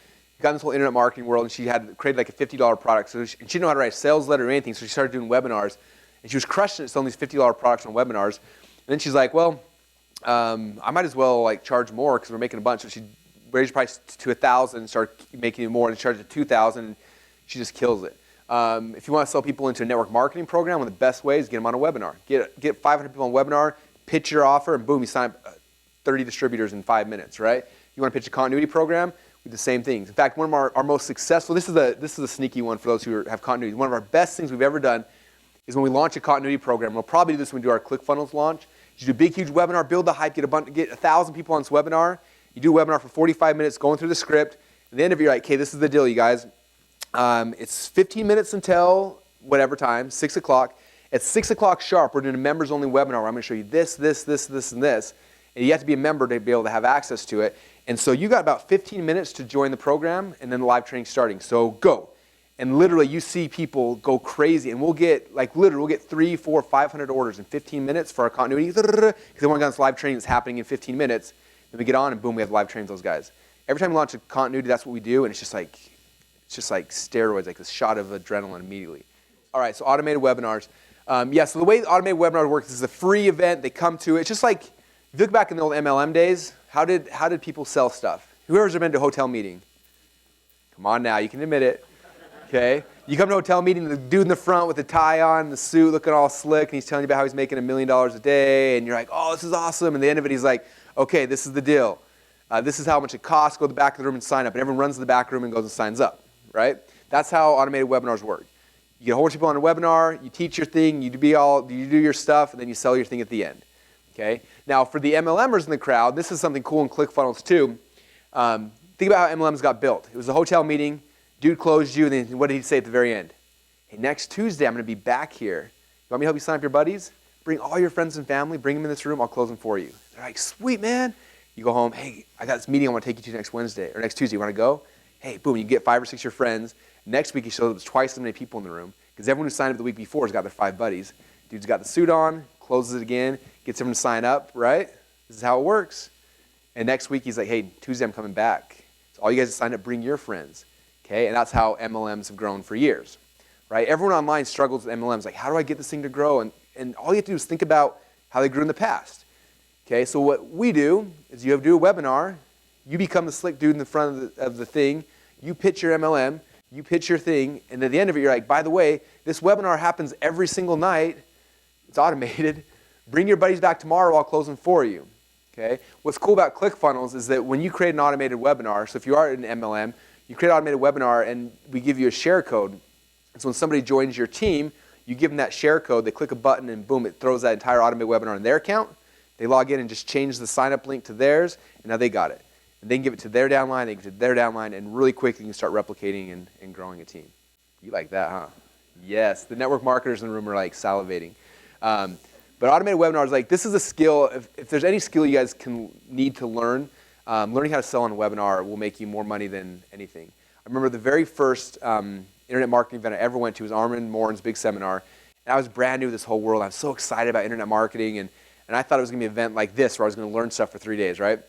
got in this whole internet marketing world, and she had created like a $50 product. So she didn't know how to write a sales letter or anything, so she started doing webinars. And she was crushing it selling these $50 products on webinars. And then she's like, well, I might as well like charge more because we're making a bunch. So she raised the price to $1,000 and started making it more and charged it $2,000. And she just kills it. If you want to sell people into a network marketing program, one of the best ways is get them on a webinar. Get 500 people on a webinar, pitch your offer, and boom, you sign up 30 distributors in 5 minutes, right? You want to pitch a continuity program, we do the same things. In fact, one of our most successful, this is a sneaky one for those who have continuity. One of our best things we've ever done is when we launch a continuity program. We'll probably do this when we do our ClickFunnels launch. You do a big, huge webinar, build the hype, get 1,000 people on this webinar. You do a webinar for 45 minutes, going through the script. At the end of it, you're like, okay, this is the deal, you guys. It's 15 minutes until whatever time, 6 o'clock. At 6 o'clock sharp, we're doing a members-only webinar where I'm going to show you this, this, this, this, and this. And you have to be a member to be able to have access to it. And so you got about 15 minutes to join the program, and then the live training starting. So go. And literally, you see people go crazy, and we'll get 300, 400, 500 orders in 15 minutes for our continuity, because they want to get on this live training that's happening in 15 minutes. Then we get on, and boom, we have live trains those guys. Every time we launch a continuity, that's what we do, and it's just like steroids, like this shot of adrenaline immediately. All right, so automated webinars. So the way automated webinars work is a free event. They come to it. It's just like, if you look back in the old MLM days, how did people sell stuff? Whoever's ever been to a hotel meeting? Come on now, you can admit it. Okay? You come to a hotel meeting, the dude in the front with the tie on, the suit, looking all slick, and he's telling you about how he's making $1 million a day, and you're like, oh, this is awesome. And at the end of it, he's like, okay, this is the deal. This is how much it costs. Go to the back of the room and sign up. And everyone runs to the back room and goes and signs up, right? That's how automated webinars work. You get a whole bunch of people on a webinar, you teach your thing, you do your stuff, and then you sell your thing at the end, okay? Now, for the MLMers in the crowd, this is something cool in ClickFunnels too. Think about how MLMs got built. It was a hotel meeting. Dude closed you, and then what did he say at the very end? Hey, next Tuesday, I'm going to be back here. You want me to help you sign up your buddies? Bring all your friends and family. Bring them in this room. I'll close them for you. They're like, sweet, man. You go home. Hey, I got this meeting I want to take you to next Wednesday or next Tuesday. You want to go? Hey, boom. You get 5 or 6 of your friends. Next week, he shows up. There's twice as many people in the room because everyone who signed up the week before has got their 5 buddies. Dude's got the suit on, closes it again, gets everyone to sign up, right? This is how it works. And next week, he's like, hey, Tuesday, I'm coming back. So all you guys that signed up, bring your friends. Okay, and that's how MLMs have grown for years, right? Everyone online struggles with MLMs. Like, how do I get this thing to grow? And all you have to do is think about how they grew in the past. Okay, so what we do is you have to do a webinar. You become the slick dude in the front of the thing. You pitch your MLM. You pitch your thing. And at the end of it, you're like, by the way, this webinar happens every single night. It's automated. Bring your buddies back tomorrow. I'll close them for you. Okay. What's cool about ClickFunnels is that when you create an automated webinar, so if you are in MLM, you create an automated webinar and we give you a share code. So when somebody joins your team, you give them that share code, they click a button and boom, it throws that entire automated webinar in their account. They log in and just change the sign up link to theirs, and now they got it. And they can give it to their downline, they give it to their downline, and really quickly you can start replicating and growing a team. You like that, huh? Yes, the network marketers in the room are like salivating. But automated webinars, like this is a skill, if there's any skill you guys need to learn, learning how to sell on a webinar will make you more money than anything. I remember the very first internet marketing event I ever went to was Armin Morin's big seminar. And I was brand new to this whole world. I was so excited about internet marketing, and I thought it was going to be an event like this where I was going to learn stuff for 3 days, right?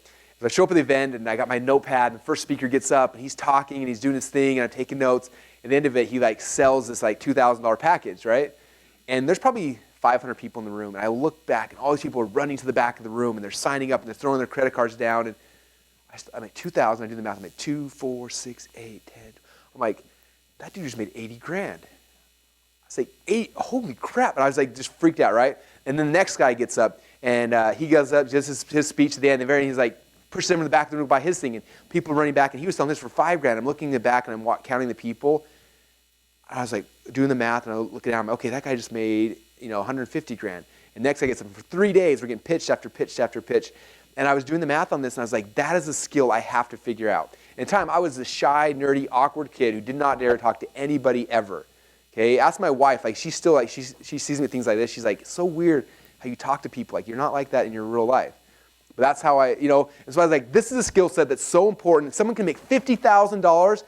So I show up at the event, and I got my notepad, and the first speaker gets up, and he's talking, and he's doing his thing, and I'm taking notes. At the end of it, he like sells this like $2,000 package, right? And there's probably 500 people in the room, and I look back, and all these people are running to the back of the room, and they're signing up, and they're throwing their credit cards down, and I'm like 2,000. I do the math. I'm like 2, 4, 6, 8, 10. I'm like, that dude just made 80 grand. I was like, 8, holy crap. And I was like, just freaked out, right? And then the next guy gets up, and he goes up, just his speech at the end, and he's like, pushes him in the back of the room by his thing, and people are running back, and he was selling this for 5 grand. I'm looking in the back, and I'm counting the people. I was like, doing the math, and I look at him, okay, that guy just made, 150 grand. And next guy gets up for 3 days, we're getting pitched after pitch after pitch. And I was doing the math on this, and I was like, that is a skill I have to figure out. At the time, I was a shy, nerdy, awkward kid who did not dare talk to anybody ever. Okay, ask my wife, like she's still like, she sees me with things like this. She's like, it's so weird how you talk to people. Like, you're not like that in your real life. But that's how and so I was like, this is a skill set that's so important. If someone can make $50,000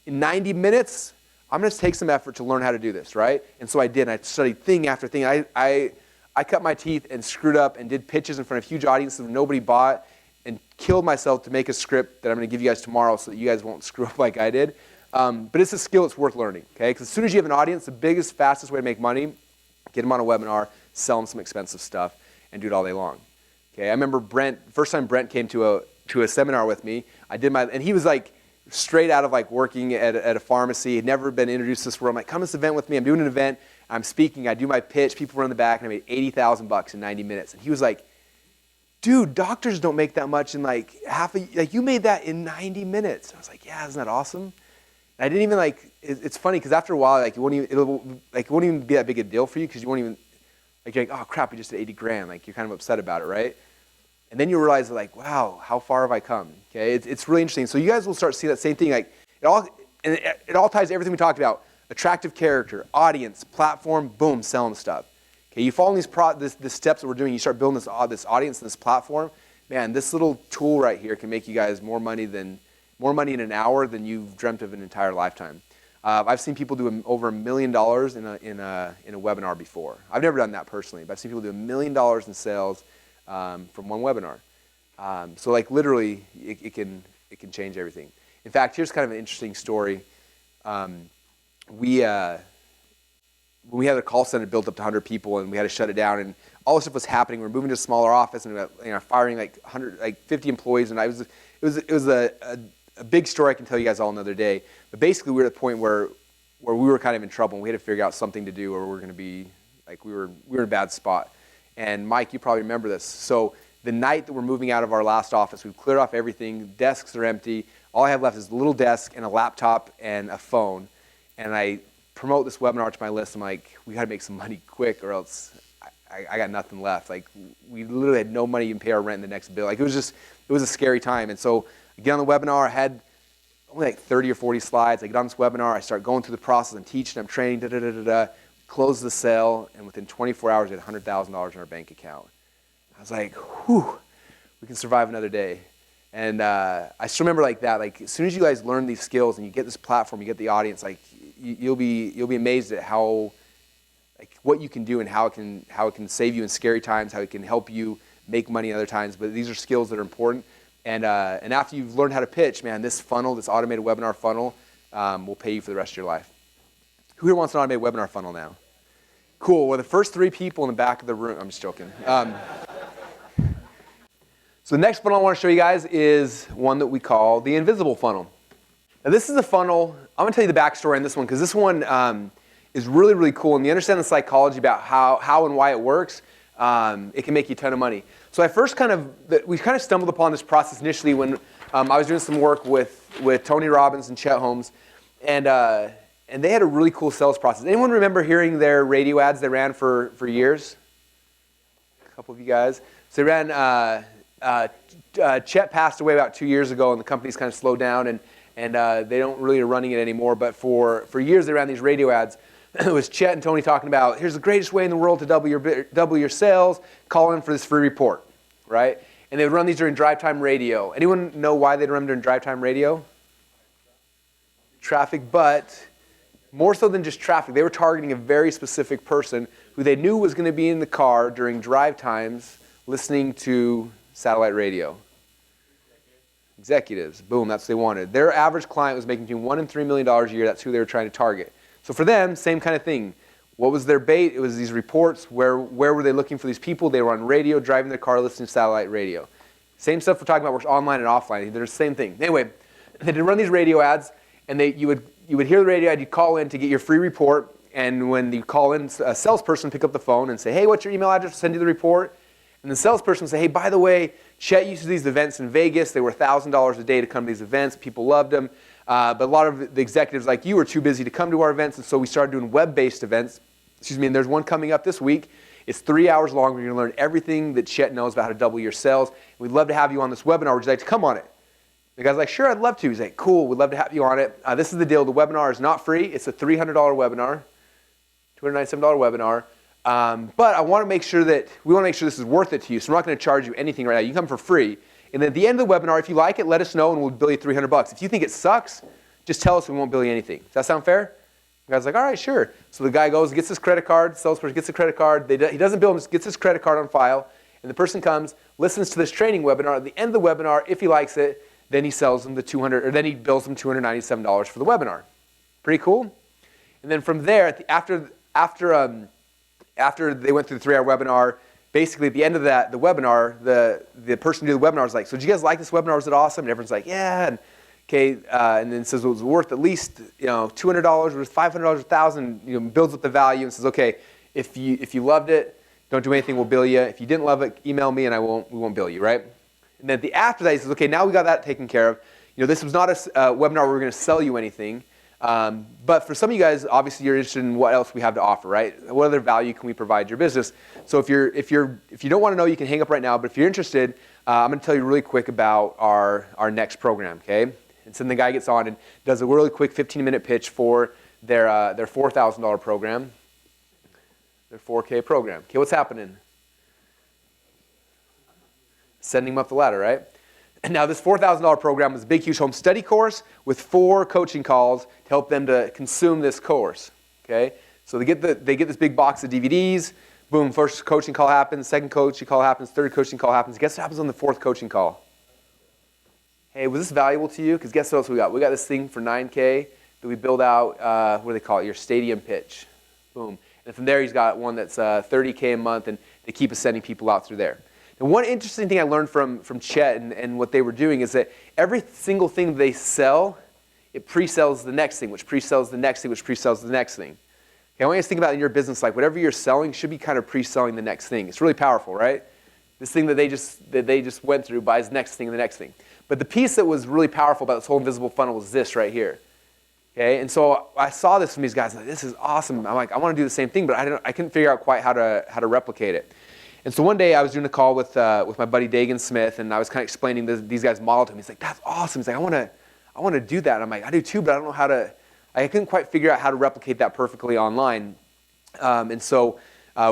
in 90 minutes, I'm going to take some effort to learn how to do this, right? And so I did. And I studied thing after thing. I cut my teeth and screwed up and did pitches in front of huge audiences that nobody bought and killed myself to make a script that I'm going to give you guys tomorrow so that you guys won't screw up like I did. But it's a skill that's worth learning, okay? Because as soon as you have an audience, the biggest, fastest way to make money, get them on a webinar, sell them some expensive stuff, and do it all day long. Okay, I remember first time Brent came to a seminar with me, and he was like straight out of like working at a pharmacy, had never been introduced to this world. I'm like, come to this event with me, I'm doing an event, I'm speaking, I do my pitch, people run in the back, and I made $80,000 in 90 minutes. And he was like, dude, doctors don't make that much in like you made that in 90 minutes. I was like, yeah, isn't that awesome? And I didn't even it's funny because after a while, like it won't even be that big a deal for you because you won't even, like you're like, oh crap, we just did 80 grand. Like you're kind of upset about it, right? And then you realize like, wow, how far have I come? Okay, it's really interesting. So you guys will start to see that same thing. Like it all ties to everything we talked about. Attractive character, audience, platform, boom, selling stuff. Okay, you follow the steps that we're doing, you start building this audience and this platform, man, this little tool right here can make you guys more money in an hour than you've dreamt of an entire lifetime. I've seen people do over $1 million in a webinar before. I've never done that personally, but I've seen people do $1 million in sales from one webinar. So like literally, it can change everything. In fact, here's kind of an interesting story. When we had a call center built up to 100 people and we had to shut it down and all this stuff was happening, we were moving to a smaller office and we were firing like 50 employees, and it was a big story I can tell you guys all another day. But basically we were at the point where where we were kind of in trouble and we had to figure out something to do, or we were going to be like we were in a bad spot. And Mike, you probably remember this. So the night that we're moving out of our last office, we've cleared off everything. Desks are empty. All I have left is a little desk and a laptop and a phone. And I promote this webinar to my list. I'm like, we got to make some money quick, or else I got nothing left. Like, we literally had no money to pay our rent in the next bill. Like, it was a scary time. And so I get on the webinar. I had only like 30 or 40 slides. I get on this webinar. I start going through the process. I'm teaching. I'm training. Close the sale. And within 24 hours, we had $100,000 in our bank account. I was like, whew, we can survive another day. And I still remember like that. Like, as soon as you guys learn these skills and you get this platform, you get the audience, like, you'll be amazed at how, like, what you can do and how it can save you in scary times, how it can help you make money in other times. But these are skills that are important. And after you've learned how to pitch, man, this funnel, this automated webinar funnel, will pay you for the rest of your life. Who here wants an automated webinar funnel now? Cool. Well, the first 3 people in the back of the room, I'm just joking. So the next funnel I want to show you guys is one that we call the invisible funnel. Now, this is a funnel. I'm going to tell you the backstory on this one, because this one is really, really cool. And you understand the psychology about how and why it works, it can make you a ton of money. So we kind of stumbled upon this process initially when I was doing some work with Tony Robbins and Chet Holmes, and they had a really cool sales process. Anyone remember hearing their radio ads they ran for years? A couple of you guys. So they ran. Chet passed away about 2 years ago, and the company's kind of slowed down, and they don't really are running it anymore. But for years, they ran these radio ads. It was Chet and Tony talking about, here's the greatest way in the world to double your sales. Call in for this free report, right? And they would run these during drive time radio. Anyone know why they'd run them during drive time radio? Traffic, but more so than just traffic. They were targeting a very specific person who they knew was going to be in the car during drive times listening to satellite radio. Executives. Boom, that's what they wanted. Their average client was making between $1 and $3 million a year. That's who they were trying to target. So for them, same kind of thing. What was their bait? It was these reports. Where were they looking for these people? They were on radio, driving their car, listening to satellite radio. Same stuff we're talking about works online and offline. They're the same thing. Anyway, they did run these radio ads, and you would hear the radio ad, you'd call in to get your free report, and when you call in, a salesperson would pick up the phone and say, hey, what's your email address? I'll send you the report. And the salesperson would say, hey, by the way, Chet used to these events in Vegas. They were $1,000 a day to come to these events. People loved them. But a lot of the executives like you were too busy to come to our events, and so we started doing web-based events. And there's one coming up this week. It's 3 hours long. We're going to learn everything that Chet knows about how to double your sales. We'd love to have you on this webinar. Would you like to come on it? The guy's like, sure, I'd love to. He's like, cool, we'd love to have you on it. This is the deal. The webinar is not free. It's a $300 webinar, $297 webinar. But we want to make sure this is worth it to you. So we're not going to charge you anything right now. You can come for free. And at the end of the webinar, if you like it, let us know and we'll bill you $300. If you think it sucks, just tell us and we won't bill you anything. Does that sound fair? The guy's like, all right, sure. So the guy goes, gets his credit card, the salesperson gets the credit card. He doesn't bill him, just gets his credit card on file. And the person comes, listens to this training webinar. At the end of the webinar, if he likes it, then he sells them then he bills them $297 for the webinar. Pretty cool? And then from there, after they went through the 3-hour webinar, basically at the end of the webinar, the person who did the webinar was like, so did you guys like this webinar? Was it awesome? And everyone's like, yeah. And then says it was worth at least $200, worth $500, $1,000. Builds up the value and says, okay, if you loved it, don't do anything, we'll bill you. If you didn't love it, email me and we won't bill you, right? And then after that, he says, okay, now we got that taken care of. This was not a webinar where we're going to sell you anything. But for some of you guys, obviously you're interested in what else we have to offer, right? What other value can we provide your business? So if you don't want to know, you can hang up right now. But if you're interested, I'm going to tell you really quick about our next program, okay? And so then the guy gets on and does a really quick 15-minute pitch for their $4,000 program, their 4K program. Okay, what's happening? Sending them up the ladder, right? And now this $4,000 program is a big, huge home study course with 4 coaching calls to help them to consume this course. Okay, so they get this big box of DVDs. Boom, first coaching call happens, second coaching call happens, third coaching call happens. Guess what happens on the 4th coaching call? Hey, was this valuable to you? Because guess what else we got? We got this thing for $9K that we build out. What do they call it? Your stadium pitch. Boom. And from there, he's got one that's $30K a month, and they keep sending people out through there. And one interesting thing I learned from Chet and what they were doing is that every single thing they sell it pre-sells the next thing, which pre-sells the next thing, which pre-sells the next thing. Okay, I want you to think about in your business, like whatever you're selling should be kind of pre-selling the next thing. It's really powerful, right? This thing that they just went through buys next thing and the next thing. But the piece that was really powerful about this whole invisible funnel was this right here. Okay, and so I saw this from these guys, and like, this is awesome. I'm like, I want to do the same thing, but I couldn't figure out quite how to replicate it. And so one day I was doing a call with my buddy Dagan Smith, and I was kind of explaining these guys' model to him. He's like, that's awesome. He's like, I want to do that. And I'm like, I do too, but I don't know how to. I couldn't quite figure out how to replicate that perfectly online. And so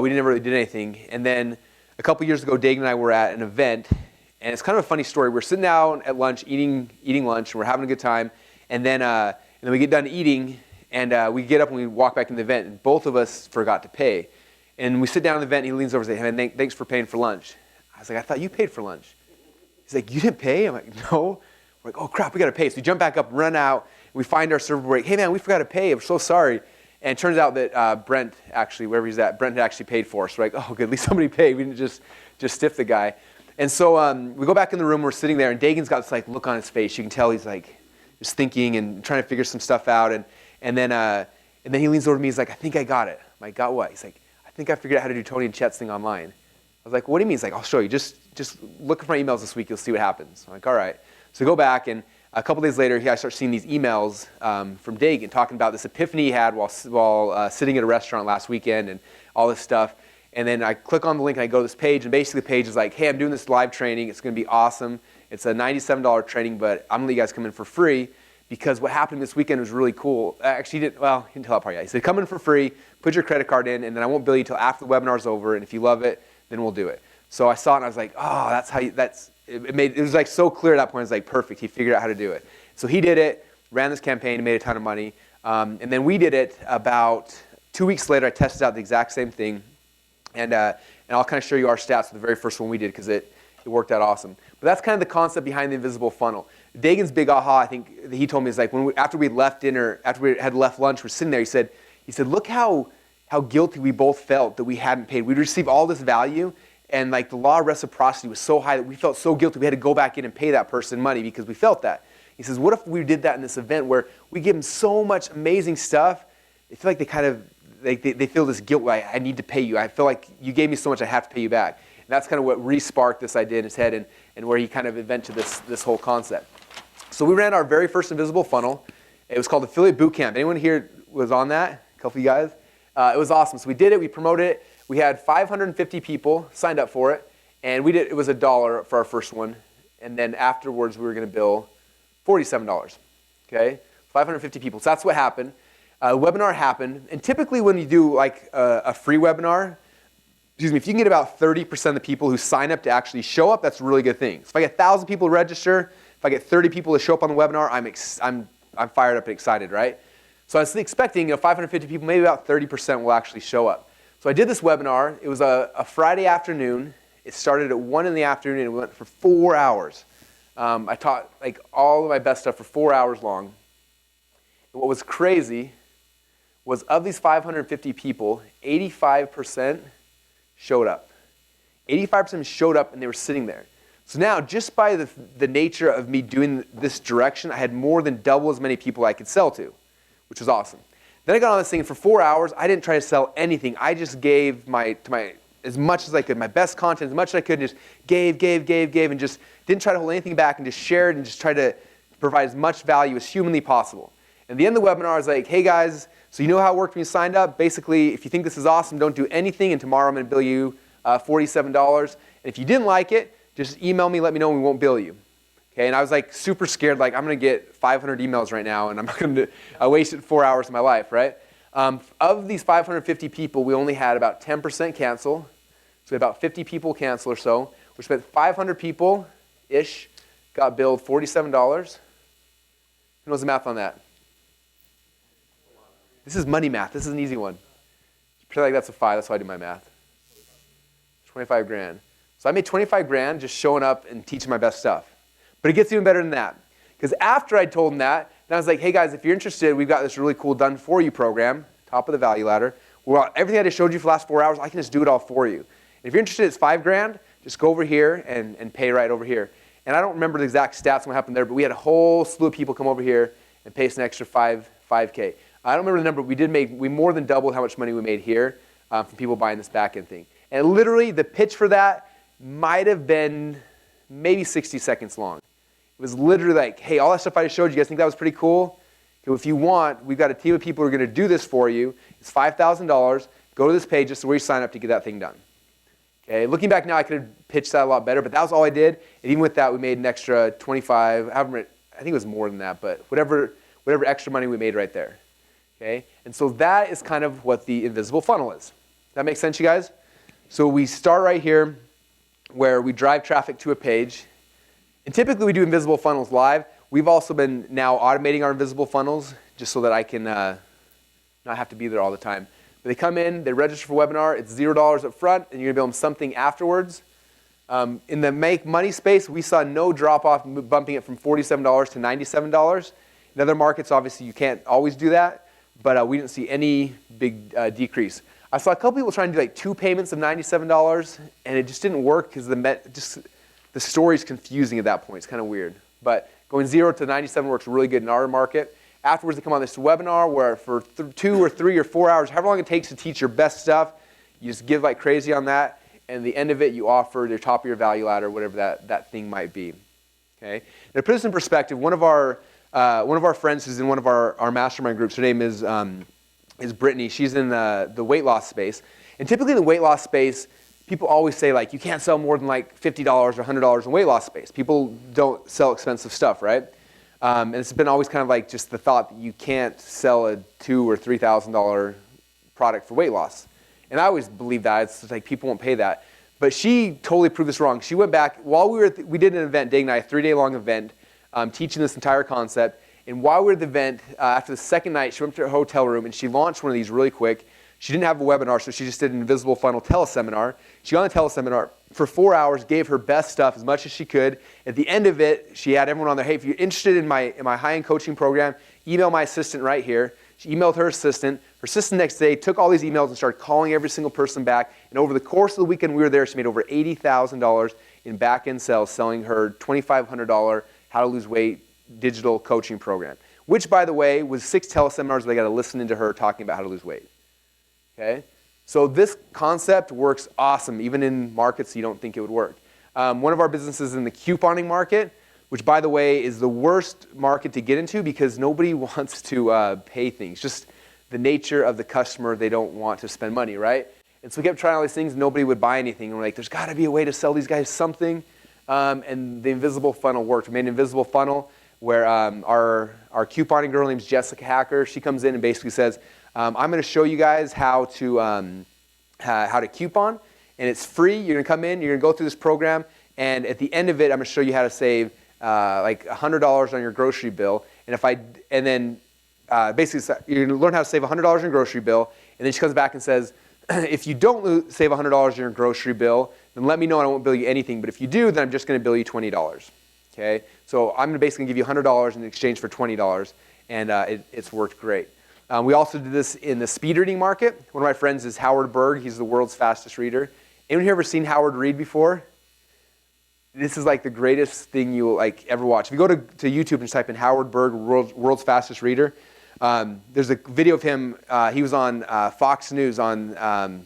we never really did anything. And then a couple years ago, Dagan and I were at an event, and it's kind of a funny story. We're sitting down at lunch, eating lunch, and we're having a good time. And then we get done eating, and we get up and we walk back in the event, and both of us forgot to pay. And we sit down at the event, and he leans over and says, hey, man, thanks for paying for lunch. I was like, I thought you paid for lunch. He's like, you didn't pay? I'm like, no. We're like, oh, crap, we got to pay. So we jump back up, run out, and we find our server break. Hey, man, we forgot to pay. I'm so sorry. And it turns out that Brent, actually, wherever he's at, Brent had actually paid for us. We're like, oh, good, at least somebody paid. We didn't just stiff the guy. And so we go back in the room. We're sitting there, and Dagan's got this look on his face. You can tell he's just thinking and trying to figure some stuff out. And then he leans over to me. He's like, I think I got it. I'm like, got what? He's like, I think I figured out how to do Tony and Chet's thing online. I was like, what do you mean? He's like, I'll show you. Just look at my emails this week. You'll see what happens. I'm like, all right. So go back, and a couple days later, I start seeing these emails from Dagan talking about this epiphany he had while sitting at a restaurant last weekend and all this stuff. And then I click on the link and I go to this page, and basically the page is like, hey, I'm doing this live training. It's going to be awesome. It's a $97 training, but I'm going to let you guys come in for free because what happened this weekend was really cool. Actually, he didn't tell that part yet. He said, come in for free, put your credit card in, and then I won't bill you until after the webinar's over, and if you love it, then we'll do it. So I saw it, and I was like, oh, that's how you, it was like so clear at that point. It was like perfect. He figured out how to do it. So he did it, ran this campaign, and made a ton of money. And then we did it about 2 weeks later. I tested out the exact same thing. And I'll kind of show you our stats for the very first one we did because it worked out awesome. But that's kind of the concept behind the invisible funnel. Dagan's big aha, I think he told me, is like after we left dinner, after we had left lunch, we're sitting there, he said, look how guilty we both felt that we hadn't paid. We'd received all this value, and like the law of reciprocity was so high that we felt so guilty we had to go back in and pay that person money because we felt that. He says, what if we did that in this event where we give them so much amazing stuff, they feel like they feel this guilt, like, I need to pay you. I feel like you gave me so much, I have to pay you back. And that's kind of what re-sparked this idea in his head and where he kind of invented this whole concept. So we ran our very first invisible funnel. It was called Affiliate Bootcamp. Anyone here was on that? A couple of you guys? It was awesome. So we did it. We promoted it. We had 550 people signed up for it. And it was $1 for our first one. And then afterwards, we were going to bill $47. Okay? 550 people. So that's what happened. The webinar happened. And typically when you do like a free webinar, if you can get about 30% of the people who sign up to actually show up, that's a really good thing. So if I get 1,000 people to register, if I get 30 people to show up on the webinar, I'm fired up and excited, right? So I was expecting 550 people, maybe about 30% will actually show up. So I did this webinar. It was a Friday afternoon. It started at 1 in the afternoon and it went for 4 hours. I taught like all of my best stuff for 4 hours long. And what was crazy was of these 550 people, 85% showed up. 85% showed up and they were sitting there. So now, just by the nature of me doing this direction, I had more than double as many people I could sell to, which was awesome. Then I got on this thing, and for 4 hours, I didn't try to sell anything. I just gave as much as I could, my best content, as much as I could, and just gave, and just didn't try to hold anything back, and just shared, and just tried to provide as much value as humanly possible. And at the end of the webinar, I was like, hey guys, so you know how it worked when you signed up? Basically, if you think this is awesome, don't do anything, and tomorrow I'm going to bill you $47. And if you didn't like it, just email me, let me know, and we won't bill you. Okay, and I was like super scared, like I'm going to get 500 emails right now, and I'm not going to, I wasted 4 hours of my life, right? Of these 550 people, we only had about 10% cancel. So we had about 50 people cancel or so, which meant 500 people-ish got billed $47. Who knows the math on that? This is money math. This is an easy one. Pretend like that's a 5. That's how I do my math. 25 grand. So I made 25 grand just showing up and teaching my best stuff. But it gets even better than that. Because after I told them that, then I was like, hey guys, if you're interested, we've got this really cool done for you program, top of the value ladder. Well, everything I just showed you for the last 4 hours, I can just do it all for you. And if you're interested, it's 5 grand. Just go over here and pay right over here. And I don't remember the exact stats on what happened there, but we had a whole slew of people come over here and pay us an extra 5K. I don't remember the number, but we more than doubled how much money we made here from people buying this back-end thing. And literally, the pitch for that might have been maybe 60 seconds long. It was literally like, hey, all that stuff I just showed you guys think that was pretty cool? Okay, if you want, we've got a team of people who are going to do this for you. It's $5,000. Go to this page, just where you sign up to get that thing done. Okay, looking back now, I could have pitched that a lot better, but that was all I did. And even with that, we made an extra 25, I think it was more than that, but whatever extra money we made right there. Okay, and so that is kind of what the invisible funnel is. That makes sense, you guys? So we start right here where we drive traffic to a page. And typically we do invisible funnels live. We've also been now automating our invisible funnels just so that I can not have to be there all the time. But they come in, they register for webinar, it's $0 up front, and you're gonna bill them something afterwards. In the make money space, we saw no drop off, bumping it from $47 to $97. In other markets, obviously you can't always do that, but we didn't see any big decrease. I saw a couple people trying to do like 2 payments of $97, and it just didn't work because the story's confusing at that point. It's kind of weird. But going 0 to 97 works really good in our market. Afterwards, they come on this webinar where for 2 or 3 or 4 hours, however long it takes to teach your best stuff, you just give like crazy on that. And at the end of it, you offer the top of your value ladder, whatever that thing might be. Okay. Now, to put this in perspective, one of our friends who's in one of our mastermind groups, her name is Brittany. She's in the weight loss space. And typically in the weight loss space, people always say like, you can't sell more than like $50 or $100 in weight loss space. People don't sell expensive stuff, right? And it's been always kind of like just the thought that you can't sell a $2,000 or $3,000 product for weight loss. And I always believe that. It's like people won't pay that. But she totally proved this wrong. She went back, while we did an event, Dave and I, a 3-day-long event, teaching this entire concept. And while we were at the event, after the second night, she went to her hotel room and she launched one of these really quick. She didn't have a webinar, so she just did an invisible funnel teleseminar. She got on the teleseminar for 4 hours, gave her best stuff as much as she could. At the end of it, she had everyone on there, hey, if you're interested in my high-end coaching program, email my assistant right here. She emailed her assistant. Her assistant next day took all these emails and started calling every single person back. And over the course of the weekend we were there, she made over $80,000 in back-end sales selling her $2,500 How to Lose Weight digital coaching program, which, by the way, was 6 teleseminars where they got to listen into her talking about how to lose weight. Okay? So this concept works awesome, even in markets you don't think it would work. One of our businesses in the couponing market, which, by the way, is the worst market to get into because nobody wants to pay things. Just the nature of the customer, they don't want to spend money, right? And so we kept trying all these things, nobody would buy anything. And we're like, there's got to be a way to sell these guys something. And the invisible funnel worked. We made an invisible funnel where our couponing girl named Jessica Hacker, she comes in and basically says, I'm going to show you guys how to coupon, and it's free. You're going to come in, you're going to go through this program, and at the end of it, I'm going to show you how to save like $100 on your grocery bill. And then basically you're going to learn how to save $100 on your grocery bill, and then she comes back and says, if you don't save $100 on your grocery bill, then let me know and I won't bill you anything. But if you do, then I'm just going to bill you $20. Okay? So I'm basically going to give you $100 in exchange for $20, and it's worked great. We also did this in the speed reading market. One of my friends is Howard Berg. He's the world's fastest reader. Anyone here ever seen Howard read before? This is like the greatest thing you'll like ever watch. If you go to YouTube and just type in Howard Berg, world's fastest reader, there's a video of him. He was on Fox News and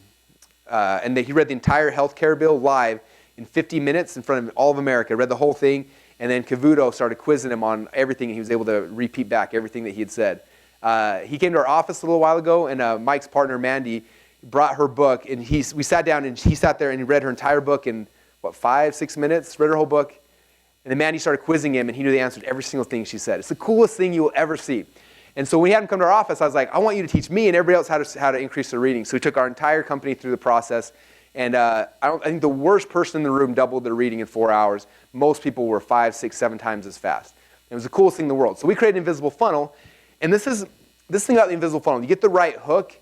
he read the entire healthcare bill live in 50 minutes in front of all of America. Read the whole thing, and then Cavuto started quizzing him on everything, and he was able to repeat back everything that he had said. He came to our office a little while ago, and Mike's partner, Mandy, brought her book, and we sat down, and he sat there, and he read her entire book in, 5-6 minutes, read her whole book, and then Mandy started quizzing him, and he knew the answer to every single thing she said. It's the coolest thing you will ever see. And so when he had him come to our office, I was like, I want you to teach me and everybody else how to increase their reading. So we took our entire company through the process, and I think the worst person in the room doubled their reading in 4 hours. Most people were 5, 6, 7 times as fast. It was the coolest thing in the world. So we created an invisible funnel. And this thing about the invisible funnel, you get the right hook,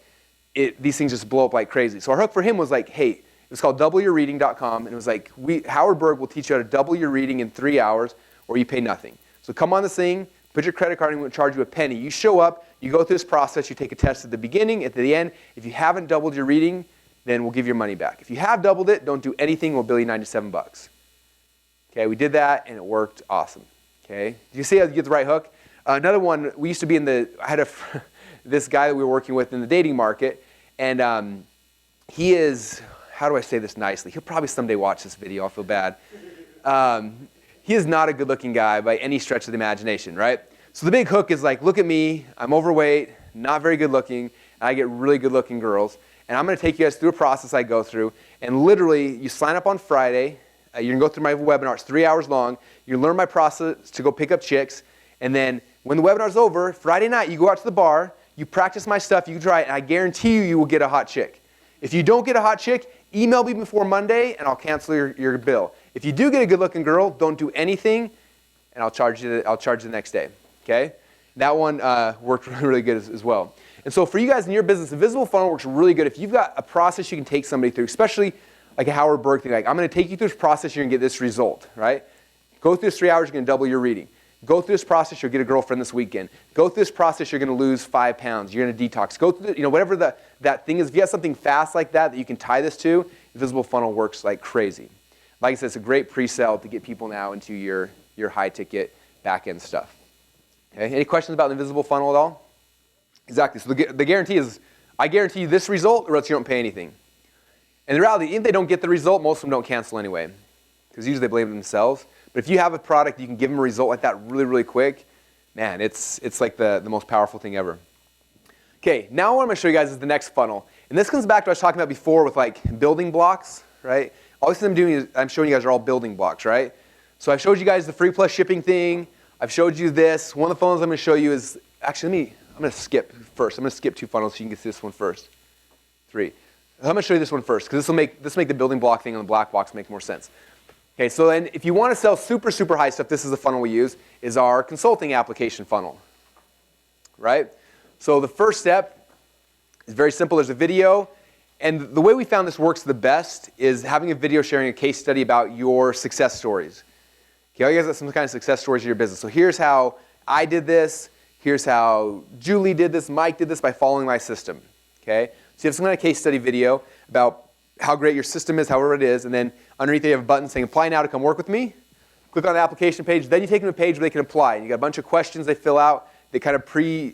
these things just blow up like crazy. So our hook for him was like, hey, it was called doubleyourreading.com, and it was like, Howard Berg will teach you how to double your reading in 3 hours, or you pay nothing. So come on this thing, put your credit card in, we'll charge you a penny. You show up, you go through this process, you take a test at the beginning, at the end. If you haven't doubled your reading, then we'll give your money back. If you have doubled it, don't do anything, we'll bill you $97. Okay, we did that, and it worked awesome. Okay, did you see how you get the right hook? Another one, we used to be I had this guy that we were working with in the dating market, and he is, how do I say this nicely? He'll probably someday watch this video, I'll feel bad. He is not a good-looking guy by any stretch of the imagination, right? So the big hook is like, look at me, I'm overweight, not very good-looking, and I get really good-looking girls, and I'm going to take you guys through a process I go through, and literally, you sign up on Friday, you're going to go through my webinar, it's 3 hours long, you learn my process to go pick up chicks, and then when the webinar's over, Friday night, you go out to the bar, you practice my stuff, you try it, and I guarantee you will get a hot chick. If you don't get a hot chick, email me before Monday, and I'll cancel your bill. If you do get a good-looking girl, don't do anything, and I'll charge you the next day. Okay? That one worked really good as well. And so for you guys in your business, the visible funnel works really good. If you've got a process you can take somebody through, especially like a Howard Burke thing, like I'm going to take you through this process, you're going to get this result, right? Go through this 3 hours, you're going to double your reading. Go through this process, you'll get a girlfriend this weekend. Go through this process, you're going to lose 5 pounds. You're going to detox. Go through, whatever that thing is. If you have something fast like that you can tie this to, the visible funnel works like crazy. Like I said, it's a great pre-sale to get people now into your high-ticket back-end stuff. Okay? Any questions about the invisible funnel at all? Exactly. So the guarantee is, I guarantee you this result, or else you don't pay anything. And the reality, if they don't get the result, most of them don't cancel anyway, because usually they blame themselves. But if you have a product, you can give them a result like that really, really quick. Man, it's like the most powerful thing ever. Okay, now what I'm going to show you guys is the next funnel. And this comes back to what I was talking about before with like building blocks, right? All these things I'm doing is I'm showing you guys are all building blocks, right? So I've showed you guys the free plus shipping thing. I've showed you this. One of the funnels I'm going to show you is, actually, I'm going to skip first. I'm going to skip 2 funnels so you can get to this one first. 3. I'm going to show you this one first because this will make the building block thing on the black box make more sense. Okay, so then if you want to sell super, super high stuff, this is the funnel we use, is our consulting application funnel, right? So the first step is very simple. There's a video, and the way we found this works the best is having a video sharing a case study about your success stories. Okay, you guys got some kind of success stories in your business. So here's how I did this. Here's how Julie did this, Mike did this by following my system. Okay, so you have some kind of case study video about how great your system is, however it is, and then underneath you have a button saying apply now to come work with me. Click on the application page, then you take them to a page where they can apply. And you got a bunch of questions they fill out. They kind of you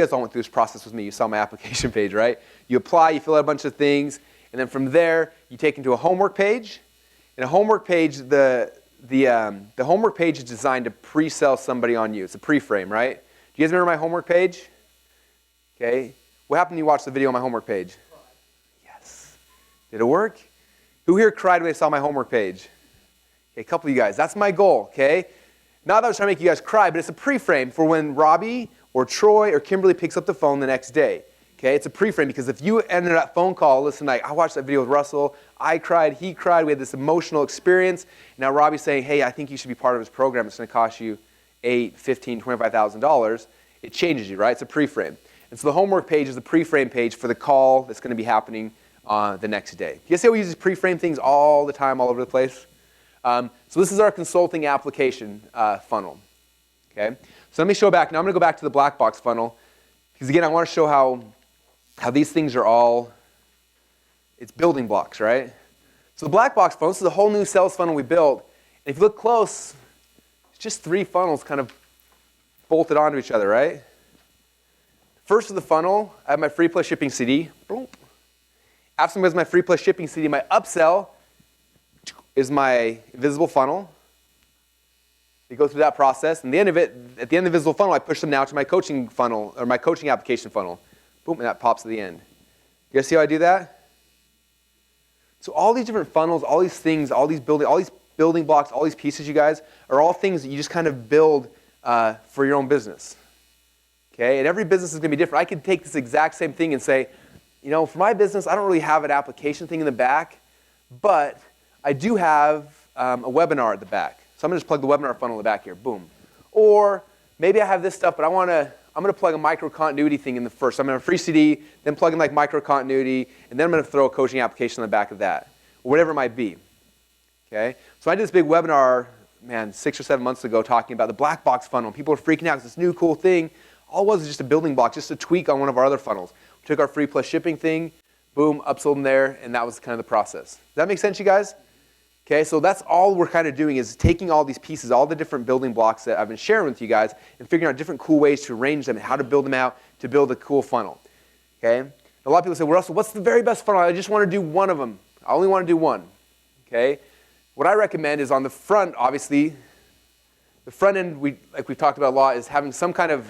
guys all went through this process with me. You saw my application page, right? You apply, you fill out a bunch of things, and then from there, you take them to a homework page. And a homework page, the homework page is designed to pre-sell somebody on you. It's a pre-frame, right? Do you guys remember my homework page? Okay. What happened when you watched the video on my homework page? Yes. Did it work? Who here cried when they saw my homework page? Okay, a couple of you guys. That's my goal, okay? Not that I was trying to make you guys cry, but it's a pre-frame for when Robbie or Troy or Kimberly picks up the phone the next day. Okay, it's a pre-frame because if you enter that phone call, listen, like I watched that video with Russell, I cried, he cried, we had this emotional experience. Now Robbie's saying, hey, I think you should be part of his program. It's going to cost you $8,000, $15,000, $25,000. It changes you, right? It's a pre-frame. And so the homework page is the pre-frame page for the call that's going to be happening the next day. You guys see how we use these pre-frame things all the time, all over the place? So this is our consulting application funnel. Okay, so let me show back. Now I'm going to go back to the black box funnel because again, I want to show how these things are all, it's building blocks, right? So the black box funnel, this is a whole new sales funnel we built. And if you look close, it's just 3 funnels kind of bolted onto each other, right? First of the funnel, I have my free plus shipping CD. Boom. After somebody has my free plus shipping CD, my upsell is my visible funnel. They go through that process, and at the end of the visible funnel, I push them now to my coaching funnel, or my coaching application funnel. Boom, and that pops at the end. You guys see how I do that? So all these different funnels, all these things, all these building blocks, all these pieces, you guys, are all things that you just kind of build for your own business. Okay, and every business is going to be different. I could take this exact same thing and say, for my business, I don't really have an application thing in the back, but I do have a webinar at the back. So I'm going to just plug the webinar funnel in the back here. Boom. Or maybe I have this stuff, but I'm going to plug a micro continuity thing in the first. So I'm going to have a free CD, then plug in like micro continuity, and then I'm going to throw a coaching application on the back of that, or whatever it might be. Okay? So I did this big webinar, 6 or 7 months ago talking about the black box funnel. People are freaking out. It's this new cool thing. All it was just a building block, just a tweak on one of our other funnels. We took our free plus shipping thing, boom, upsold them there, and that was kind of the process. Does that make sense, you guys? Okay, so that's all we're kind of doing is taking all these pieces, all the different building blocks that I've been sharing with you guys, and figuring out different cool ways to arrange them and how to build them out to build a cool funnel. Okay, a lot of people say, well, Russell, what's the very best funnel? I just want to do one of them. I only want to do one. Okay, what I recommend is on the front, obviously, the front end, like we've talked about a lot, is having some kind of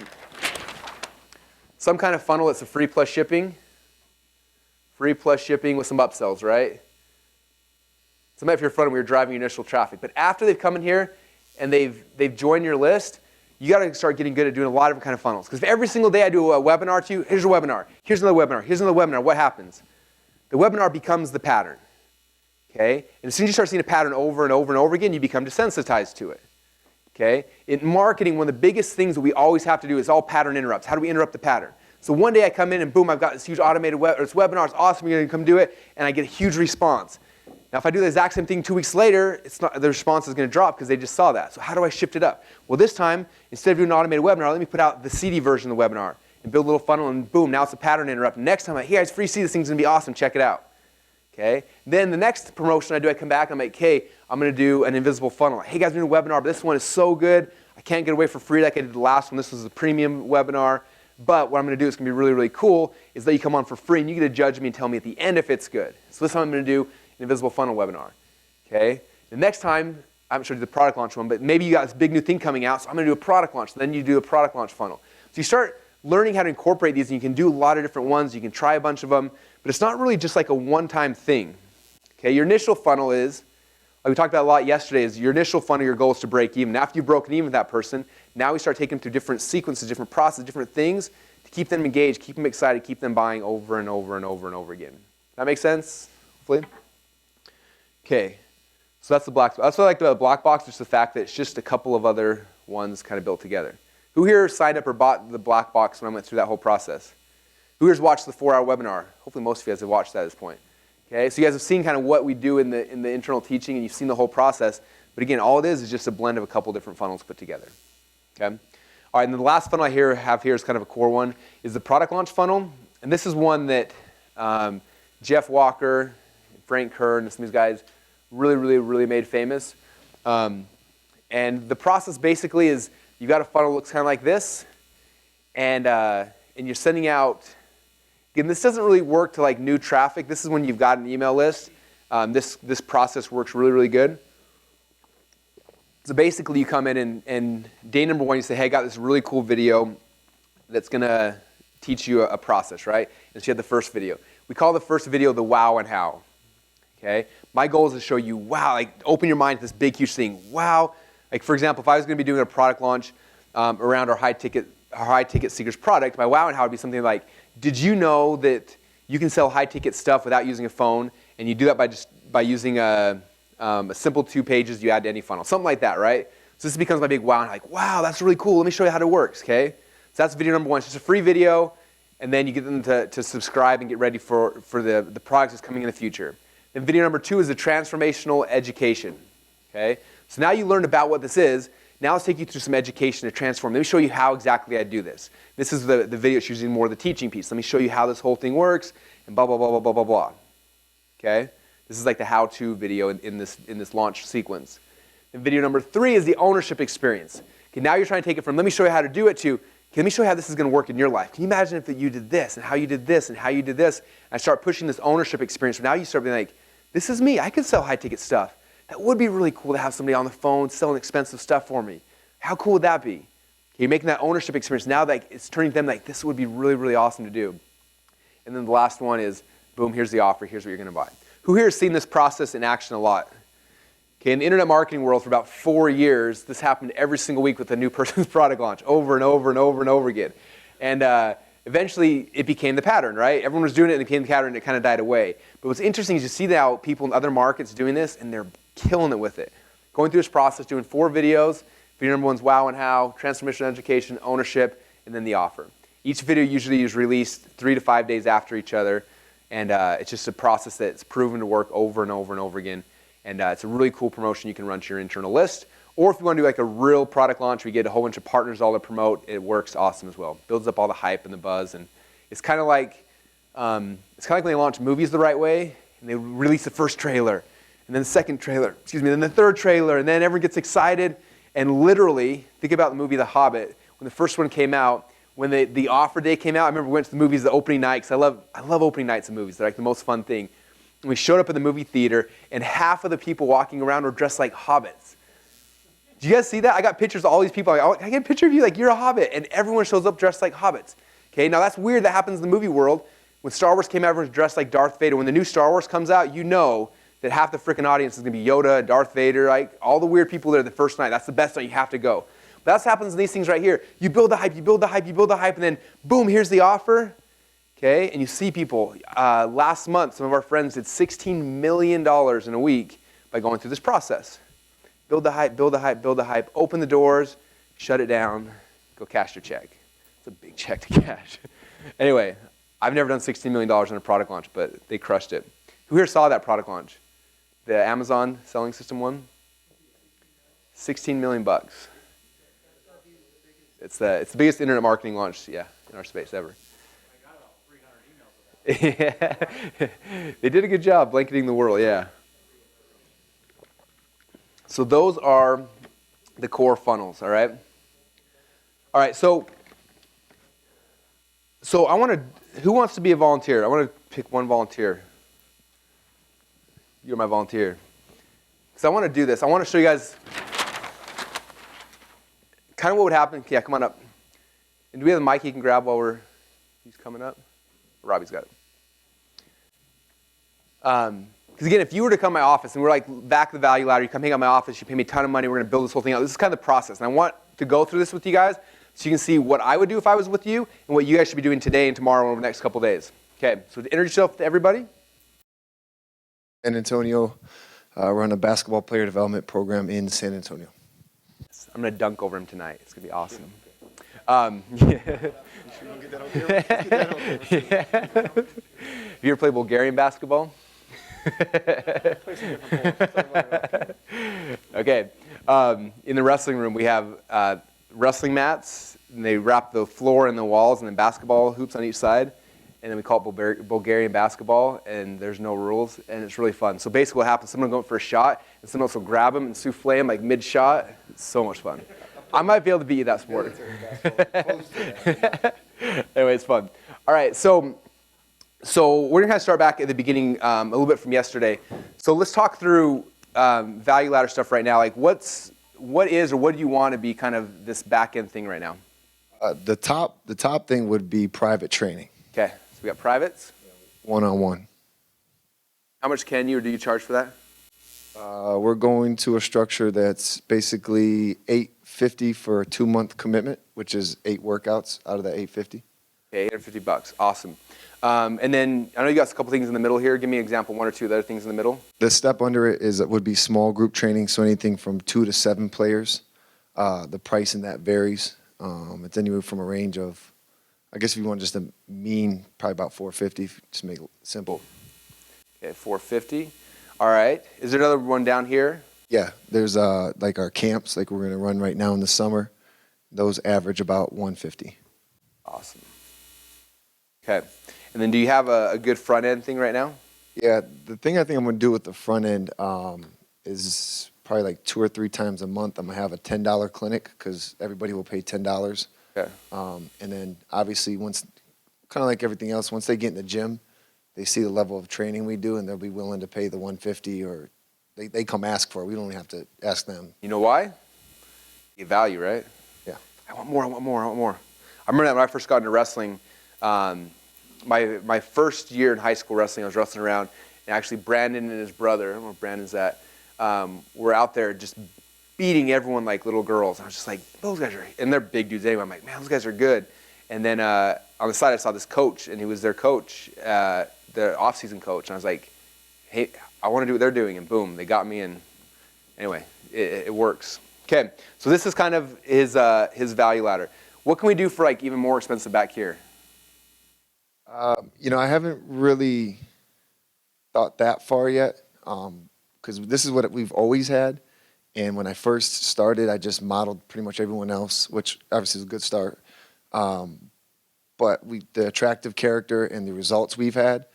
funnel that's a free plus shipping with some upsells, right? So if you're front end, we were driving your initial traffic. But after they've come in here and they've joined your list, you got to start getting good at doing a lot of different kind of funnels. Because if every single day I do a webinar to you, here's a webinar, here's another webinar, here's another webinar, what happens? The webinar becomes the pattern. Okay? And as soon as you start seeing a pattern over and over and over again, you become desensitized to it. Okay? In marketing, one of the biggest things that we always have to do is all pattern interrupts. How do we interrupt the pattern? So one day I come in and boom, I've got this huge automated webinar, it's awesome, you're going to come do it, and I get a huge response. Now, if I do the exact same thing 2 weeks later, the response is going to drop because they just saw that. So how do I shift it up? Well, this time, instead of doing an automated webinar, let me put out the CD version of the webinar and build a little funnel, and boom, now it's a pattern interrupt. Next time, hey guys, free CD, this thing's going to be awesome, check it out. Okay? Then the next promotion I come back, I'm like, hey, I'm going to do an invisible funnel. Hey guys, I'm doing a webinar, but this one is so good, I can't get away for free like I did the last one. This was a premium webinar. But what I'm going to do is going to be really, really cool, is that you come on for free, and you get to judge me and tell me at the end if it's good. So this time I'm going to do an invisible funnel webinar. Okay? The next time, I'm sure the product launch one, but maybe you got this big new thing coming out, so I'm going to do a product launch. Then you do a product launch funnel. So you start learning how to incorporate these, and you can do a lot of different ones. You can try a bunch of them, but it's not really just like a one-time thing. Okay? Your initial funnel is, like we talked about a lot yesterday, is your initial funnel, your goal is to break even. After you've broken even with that person, now we start taking them through different sequences, different processes, different things to keep them engaged, keep them excited, keep them buying over and over and over and over again. That make sense? Hopefully? Okay. So that's the black box. That's what I like about the black box, just the fact that it's just a couple of other ones kind of built together. Who here signed up or bought the black box when I went through that whole process? Who here's watched the 4-hour webinar? Hopefully most of you guys have watched that at this point. Okay, so you guys have seen kind of what we do in the internal teaching, and you've seen the whole process. But again, all it is just a blend of a couple different funnels put together. Okay. All right, and then the last funnel I have here is kind of a core one, is the product launch funnel. And this is one that Jeff Walker, Frank Kerr, and some of these guys really made famous. And the process basically is you've got a funnel that looks kind of like this, and you're sending out. Again, this doesn't really work to like new traffic. This is when you've got an email list. This process works really good. So basically, you come in and day number one, you say, hey, I got this really cool video that's going to teach you a process, right? And so you have the first video. We call the first video the wow and how. Okay? My goal is to show you, wow, like open your mind to this big, huge thing. Wow. Like for example, if I was going to be doing a product launch around our high ticket seekers product, my wow and how would be something like, did you know that you can sell high ticket stuff without using a phone, and you do that by using a simple 2 pages you add to any funnel, something like that, right? So this becomes my big wow, and I'm like, wow, that's really cool. Let me show you how it works, okay? So that's video number one. It's just a free video, and then you get them to subscribe and get ready for the products that's coming in the future. Then video number 2 is the transformational education, okay? So now you learned about what this is. Now let's take you through some education to transform. Let me show you how exactly I do this. This is the video that's using more of the teaching piece. Let me show you how this whole thing works, and blah, blah, blah, blah, blah, blah, blah. Okay? This is like the how-to video in this launch sequence. And video number 3 is the ownership experience. Okay, now you're trying to take it from, let me show you how to do it, to, okay, let me show you how this is going to work in your life. Can you imagine if you did this, and how you did this, and how you did this? And I start pushing this ownership experience. So now you start being like, this is me. I can sell high-ticket stuff. That would be really cool to have somebody on the phone selling expensive stuff for me. How cool would that be? Okay, you're making that ownership experience. Now that it's turning them like, this would be really awesome to do. And then the last one is, boom, here's the offer. Here's what you're going to buy. Who here has seen this process in action a lot? Okay, in the internet marketing world for about 4 years, this happened every single week with a new person's product launch, over and over and over and over again. And eventually, it became the pattern, right? Everyone was doing it, and it became the pattern, and it kind of died away. But what's interesting is you see now people in other markets doing this, and they're killing it with it. Going through this process, doing 4 videos. Video number 1's wow and how, transformational education, ownership, and then the offer. Each video usually is released 3 to 5 days after each other, and it's just a process that's proven to work over and over and over again. And it's a really cool promotion you can run to your internal list. Or if you want to do like a real product launch, we get a whole bunch of partners all to promote. It works awesome as well. Builds up all the hype and the buzz, and it's kind of like when they launch movies the right way, and they release the first trailer, and then the second trailer, then the third trailer, and then everyone gets excited. And literally, think about the movie The Hobbit. When the first one came out, when the offer day came out, I remember we went to the movies the opening night, because I love opening nights of movies. They're like the most fun thing. And we showed up at the movie theater, and half of the people walking around were dressed like hobbits. Did you guys see that? I got pictures of all these people. Like, oh, can I get a picture of you? Like, you're a hobbit. And everyone shows up dressed like hobbits. Okay, now that's weird. That happens in the movie world. When Star Wars came out, everyone's dressed like Darth Vader. When the new Star Wars comes out, you know that half the freaking audience is going to be Yoda, Darth Vader, like all the weird people there the first night. That's the best night. You have to go. But that's what happens in these things right here. You build the hype, you build the hype, you build the hype, and then boom, here's the offer. Okay, and you see people. Last month, some of our friends did $16 million in a week by going through this process. Build the hype, build the hype, build the hype. Open the doors, shut it down, go cash your check. It's a big check to cash. Anyway, I've never done $16 million in a product launch, but they crushed it. Who here saw that product launch? The Amazon selling system one? 16 million bucks. It's the biggest internet marketing launch, in our space ever. I got about 300 emails of that. Yeah. They did a good job blanketing the world, yeah. So those are the core funnels, all right? All right, so I want to, who wants to be a volunteer? I want to pick one volunteer. You're my volunteer. Because I want to do this. I want to show you guys kind of what would happen. Yeah, come on up. And do we have the mic he can grab while he's coming up? Robbie's got it. Because again, if you were to come to my office and we're like back to the value ladder, you come hang out in my office, you pay me a ton of money, we're going to build this whole thing out. This is kind of the process. And I want to go through this with you guys so you can see what I would do if I was with you and what you guys should be doing today and tomorrow and over the next couple days. Okay, so to introduce yourself to everybody. San Antonio, run a basketball player development program in San Antonio. I'm going to dunk over him tonight. It's going to be awesome. Have you ever played Bulgarian basketball? Okay. In the wrestling room, we have wrestling mats, and they wrap the floor and the walls, and then basketball hoops on each side. And then we call it Bulgarian basketball, and there's no rules, and it's really fun. So basically what happens, someone will go for a shot, and someone else will grab him and souffle him like mid-shot. It's so much fun. I might be able to beat you that sport. Anyway, it's fun. All right, so we're going to kind of start back at the beginning a little bit from yesterday. So let's talk through value ladder stuff right now. Like what is or what do you want to be kind of this back-end thing right now? The top thing would be private training. Okay. We got privates? One-on-one. How much can you or do you charge for that? We're going to a structure that's basically $850 for a 2-month commitment, which is 8 workouts out of that $850. Okay, $850. Awesome. And then I know you got a couple things in the middle here. Give me an example, 1 or 2 of the other things in the middle. The step under it would be small group training, so anything from 2 to 7 players. The price in that varies. It's anywhere from a range of, I guess if you want just a mean, probably about $450, just make it simple. Okay, $450. All right. Is there another one down here? Yeah, there's like our camps, like we're going to run right now in the summer. Those average about $150. Awesome. Okay. And then do you have a good front end thing right now? Yeah, the thing I think I'm going to do with the front end is probably like 2 or 3 times a month. I'm going to have a $10 clinic because everybody will pay $10. Okay. And then obviously once, kind of like everything else, once they get in the gym, they see the level of training we do and they'll be willing to pay the $150 or they come ask for it. We don't have to ask them. You know why? You value, right? Yeah. I want more, I want more, I want more. I remember that when I first got into wrestling, my first year in high school wrestling, I was wrestling around, and actually Brandon and his brother, I don't know where Brandon's at, were out there just beating everyone like little girls. I was just like, those guys are, and they're big dudes anyway. I'm like, man, those guys are good. And then on the side, I saw this coach, and he was their coach, the off-season coach. And I was like, hey, I want to do what they're doing. And boom, they got me. And anyway, it works. Okay, so this is kind of his value ladder. What can we do for like even more expensive back here? I haven't really thought that far yet because this is what we've always had. And when I first started, I just modeled pretty much everyone else, which obviously is a good start. But the attractive character and the results we've had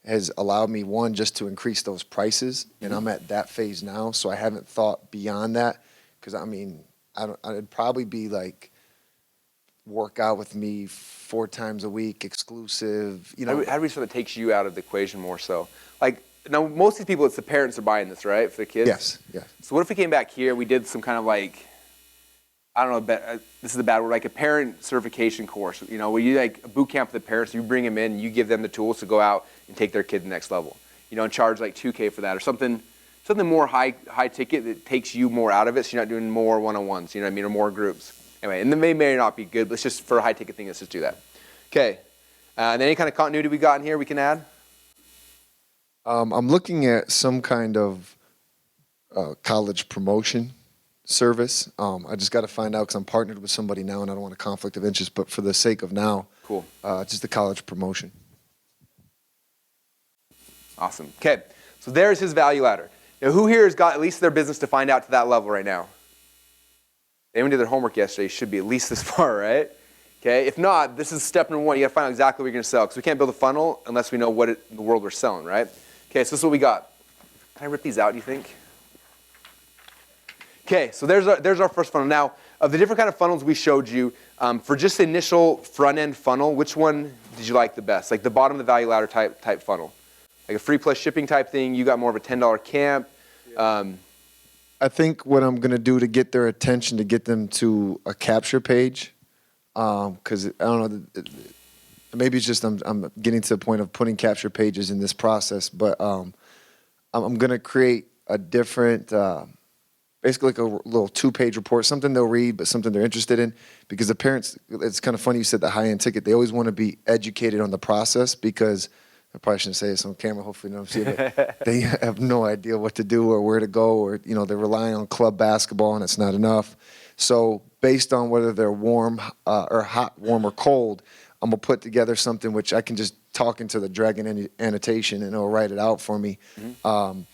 has allowed me, one, just to increase those prices, and I'm at that phase now, so I haven't thought beyond that, because I mean, I'd probably be like, work out with me 4 times a week, exclusive, you know. How do we sort of takes you out of the equation more so? Like, now, most of these people, it's the parents are buying this, right, for the kids? Yes, yes. So what if we came back here, we did some kind of like, I don't know, this is a bad word, like a parent certification course, you know, where you like a boot camp for the parents, you bring them in, you give them the tools to go out and take their kid to the next level, you know, and charge like $2K for that or something more high ticket that takes you more out of it, so you're not doing more one-on-ones, you know what I mean, or more groups. Anyway, and they may not be good, but it's just for a high ticket thing, let's just do that. Okay, and any kind of continuity we got in here we can add? I'm looking at some kind of college promotion service. I just got to find out because I'm partnered with somebody now, and I don't want a conflict of interest. But for the sake of now, cool. Just the college promotion. Awesome. Okay, so there's his value ladder. Now, who here has got at least their business to find out to that level right now? Anyone did their homework yesterday should be at least this far, right? Okay, if not, this is step number 1. You got to find out exactly what you're going to sell, because we can't build a funnel unless we know what in the world we're selling, right? Okay, so this is what we got. Can I rip these out, do you think? Okay, so there's our first funnel. Now, of the different kind of funnels we showed you, for just the initial front-end funnel, which one did you like the best? Like the bottom of the value ladder type funnel? Like a free plus shipping type thing, you got more of a $10 camp. I think what I'm going to do to get their attention, to get them to a capture page, because I don't know, maybe it's just I'm getting to the point of putting capture pages in this process, but I'm going to create a different, basically like a little 2-page report, something they'll read, but something they're interested in, because the parents, it's kind of funny you said the high-end ticket, they always want to be educated on the process, because I probably shouldn't say this on camera, hopefully no one see it, but they have no idea what to do or where to go, or, you know, they're relying on club basketball and it's not enough. So based on whether they're warm or hot, warm or cold, I'm going to put together something which I can just talk into the Dragon annotation and it'll write it out for me, and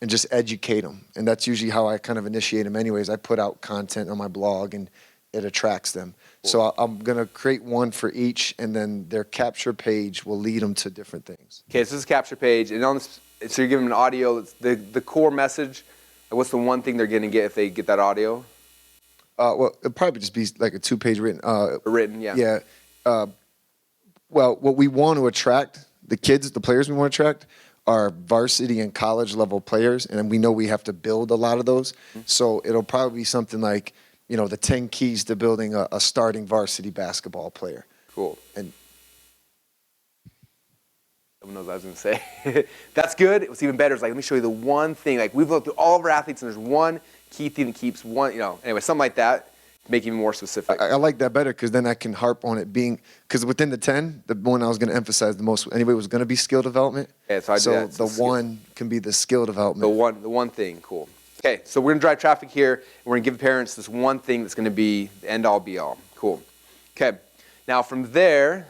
just educate them. And that's usually how I kind of initiate them anyways. I put out content on my blog and it attracts them. Cool. So I'm going to create one for each, and then their capture page will lead them to different things. Okay, so this is capture page, and on this, so you're giving them an audio. The core message. What's the one thing they're going to get if they get that audio? Well, it'll probably just be like a 2-page written. Written, yeah. Yeah. Well, what we want to attract, the kids, the players we want to attract, are varsity and college level players, and we know we have to build a lot of those. Mm-hmm. So it'll probably be something like, you know, the 10 keys to building a starting varsity basketball player. Cool. And someone knows what I was going to say. That's good. What's even better is like, let me show you the one thing. Like, we've looked through all of our athletes, and there's one key thing that keeps one, you know, anyway, something like that, make it even more specific. I like that better, because then I can harp on it being, because within the 10, the one I was going to emphasize the most, anyway, was going to be skill development. Yeah, so the one can be the skill development. The one thing, cool. Okay, so we're going to drive traffic here, and we're going to give parents this one thing that's going to be the end-all, be-all. Cool. Okay, now from there,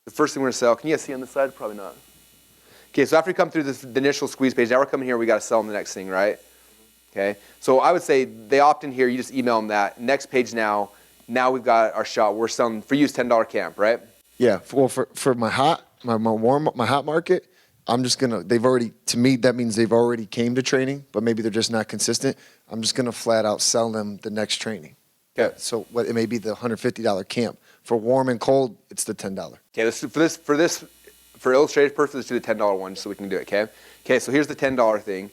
the first thing we're going to sell, can you guys see on this side? Probably not. Okay, so after we come through the initial squeeze page, now we're coming here, we got to sell them the next thing, right? Okay, so I would say they opt in here, you just email them that. Next page now we've got our shot. We're selling, for you, it's $10 camp, right? Yeah, for my hot market, I'm just going to, they've already, to me, that means they've already came to training, but maybe they're just not consistent. I'm just going to flat out sell them the next training. Okay. So it may be the $150 camp. For warm and cold, it's the $10. Okay, for illustrative purposes, let's do the $10 one so we can do it, okay? Okay, so here's the $10 thing.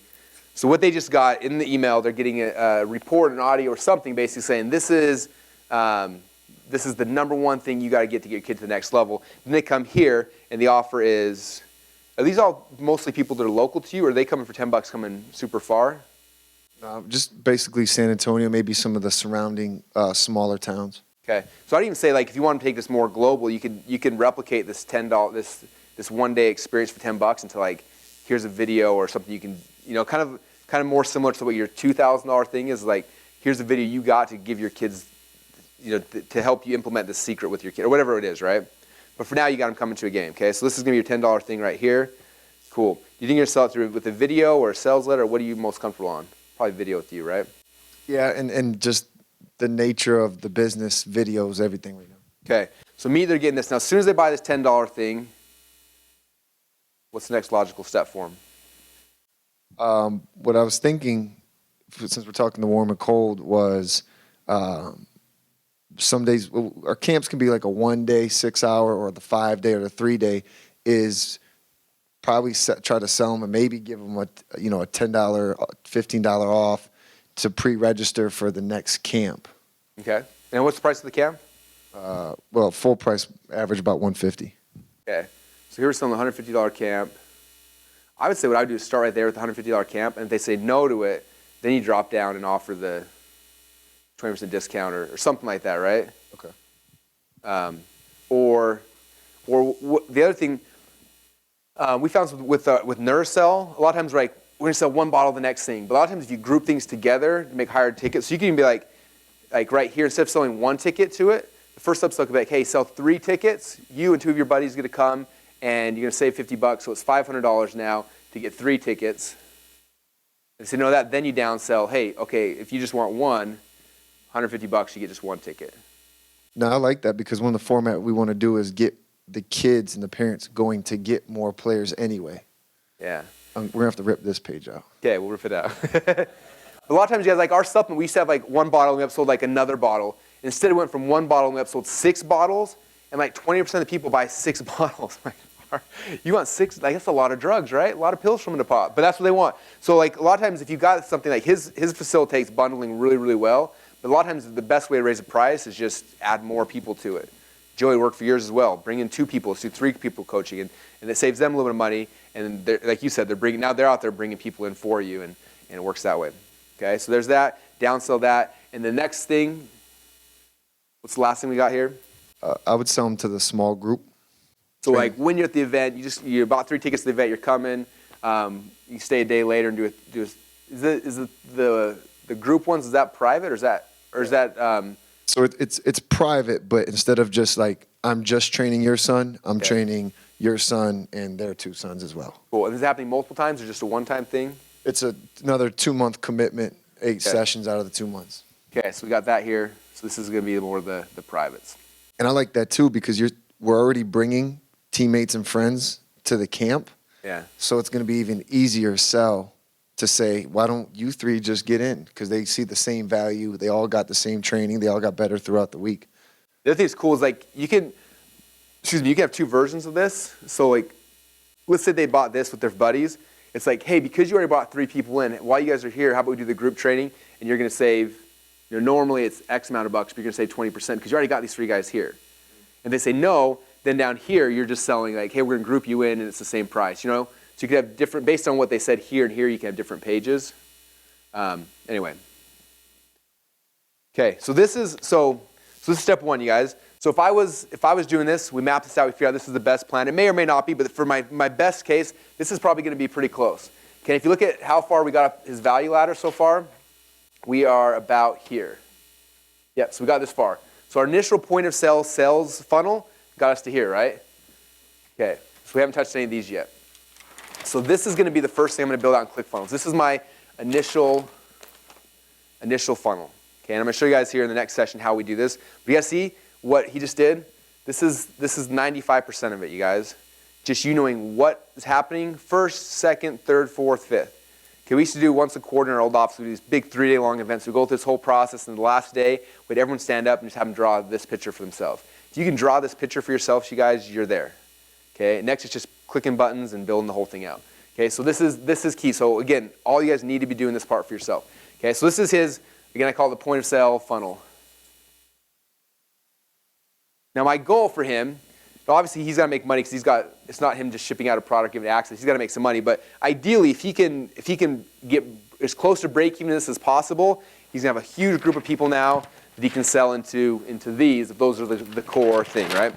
So what they just got in the email, they're getting a report, an audio, or something basically saying this is the number one thing you got to get your kid to the next level. Then they come here, and the offer is, are these all mostly people that are local to you, or are they coming for $10 coming super far? Just basically San Antonio, maybe some of the surrounding smaller towns. Okay, so I'd even say, like, if you want to take this more global, you can replicate this $10 this one-day experience for $10 into, like, here's a video or something you can, you know, kind of more similar to what your $2,000 thing is. Like, here's a video you got to give your kids, you know, to help you implement this secret with your kid or whatever it is, right? But for now, you got them coming to a game. Okay, so this is gonna be your $10 thing right here. Cool. Do you think you're gonna sell it through with a video or a sales letter? Or what are you most comfortable on? Probably video with you, right? Yeah, and just the nature of the business, videos, everything right now. Okay, so they're getting this. Now, as soon as they buy this $10 thing, What's the next logical step for them? What I was thinking, since we're talking the warm and cold, was some days our camps can be like a 1 day, 6 hour, or the 5 day or the 3 day. Is probably try to sell them and maybe give them a $10, $15 off to pre-register for the next camp. Okay. And what's the price of the camp? Well, full price average about $150. Okay. So here's some $150 camp. I would say what I would do is start right there with the $150 camp, and if they say no to it, then you drop down and offer the 20% discount or something like that, right? Okay. Or the other thing we found with Nursell, a lot of times we're going to sell one bottle of the next thing. But a lot of times if you group things together to make higher tickets, so you can even be like right here, instead of selling one ticket to it, the first upsell could be like, hey, sell 3 tickets. You and 2 of your buddies are going to come, and you're going to save $50, so it's $500 now to get 3 tickets. And so you know that, then you downsell, hey, okay, if you just want one, $150, you get just 1 ticket. No, I like that because one of the format we want to do is get the kids and the parents going to get more players anyway. Yeah. We're going to have to rip this page out. Okay, we'll rip it out. A lot of times, you guys, like our supplement, we used to have like 1 bottle and we upsold like another bottle. Instead, it went from 1 bottle and we upsold 6 bottles, and like 20% of the people buy 6 bottles. You want 6? Like, that's a lot of drugs, right? A lot of pills from them to pop, but that's what they want. So like a lot of times, if you got something like his facilitates bundling really, really well, but a lot of times the best way to raise the price is just add more people to it. Joey worked for years as well. Bring in 2 people, let's do 3 people coaching, and it saves them a little bit of money. And like you said, now they're out there bringing people in for you, and it works that way. Okay, so there's that. Downsell that, and the next thing. What's the last thing we got here? I would sell them to the small group. So like when you're at the event, you bought 3 tickets to the event. You're coming. You stay a day later and do it. Is the group ones? Is that private or is that? So it's private, but instead of just like I'm just training your son, I'm training your son and their 2 sons as well. Cool. And is it happening multiple times or just a one-time thing? It's another 2-month commitment, 8 sessions out of the 2 months. Okay, so we got that here. So this is going to be more the privates. And I like that too because we're already bringing teammates and friends to the camp. Yeah. So it's going to be even easier sell to say, why don't you 3 just get in? Because they see the same value. They all got the same training. They all got better throughout the week. The other thing that's cool is like you can have 2 versions of this. So like, let's say they bought this with their buddies. It's like, hey, because you already brought 3 people in, while you guys are here, how about we do the group training? And you're going to save, normally it's X amount of bucks, but you're going to save 20% because you already got these 3 guys here. And they say no, then down here you're just selling like, hey, we're going to group you in and it's the same price, So you could have different, based on what they said here and here, you can have different pages. Anyway. Okay, so this is step 1, you guys. So if I was doing this, we mapped this out, we figured out this is the best plan. It may or may not be, but for my best case, this is probably going to be pretty close. Okay, if you look at how far we got up his value ladder so far, we are about here. Yeah, so we got this far. So our initial point of sale sales funnel got us to here, right? Okay, so we haven't touched any of these yet. So this is going to be the first thing I'm going to build out in ClickFunnels. This is my initial funnel. Okay, and I'm going to show you guys here in the next session how we do this. But you guys see what he just did? This is 95% of it, you guys. Just you knowing what is happening first, second, third, fourth, fifth. Okay, we used to do once a quarter in our old office. We do these big 3-day long events. We go through this whole process, and the last day, we'd everyone stand up and just have them draw this picture for themselves. If you can draw this picture for yourselves, you guys, you're there. Okay, next it's just clicking buttons and building the whole thing out. Okay, so this is key. So again, all you guys need to be doing this part for yourself. Okay, so this is his, again, I call it the point of sale funnel. Now my goal for him, obviously he's got to make money because it's not him just shipping out a product, giving it access. He's got to make some money. But ideally, if he can get as close to break-even as possible, he's going to have a huge group of people now that he can sell into these, if those are the core thing, right?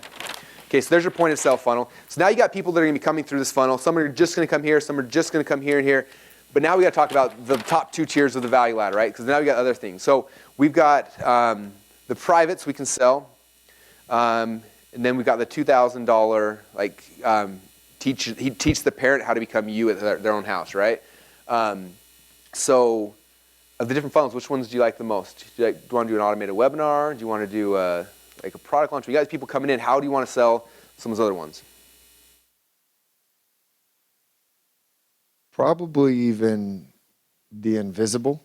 Okay, so there's your point of sale funnel. So now you got people that are going to be coming through this funnel. Some are just going to come here. Some are just going to come here and here. But now we got to talk about the top 2 tiers of the value ladder, right? Because now we got other things. So we've got the privates we can sell. And then we've got the $2,000, teach the parent how to become you at their own house, right? So of the different funnels, which ones do you like the most? Do you want to do an automated webinar? Do you want to do a product launch? You guys, people coming in, how do you want to sell some of those other ones? Probably even the invisible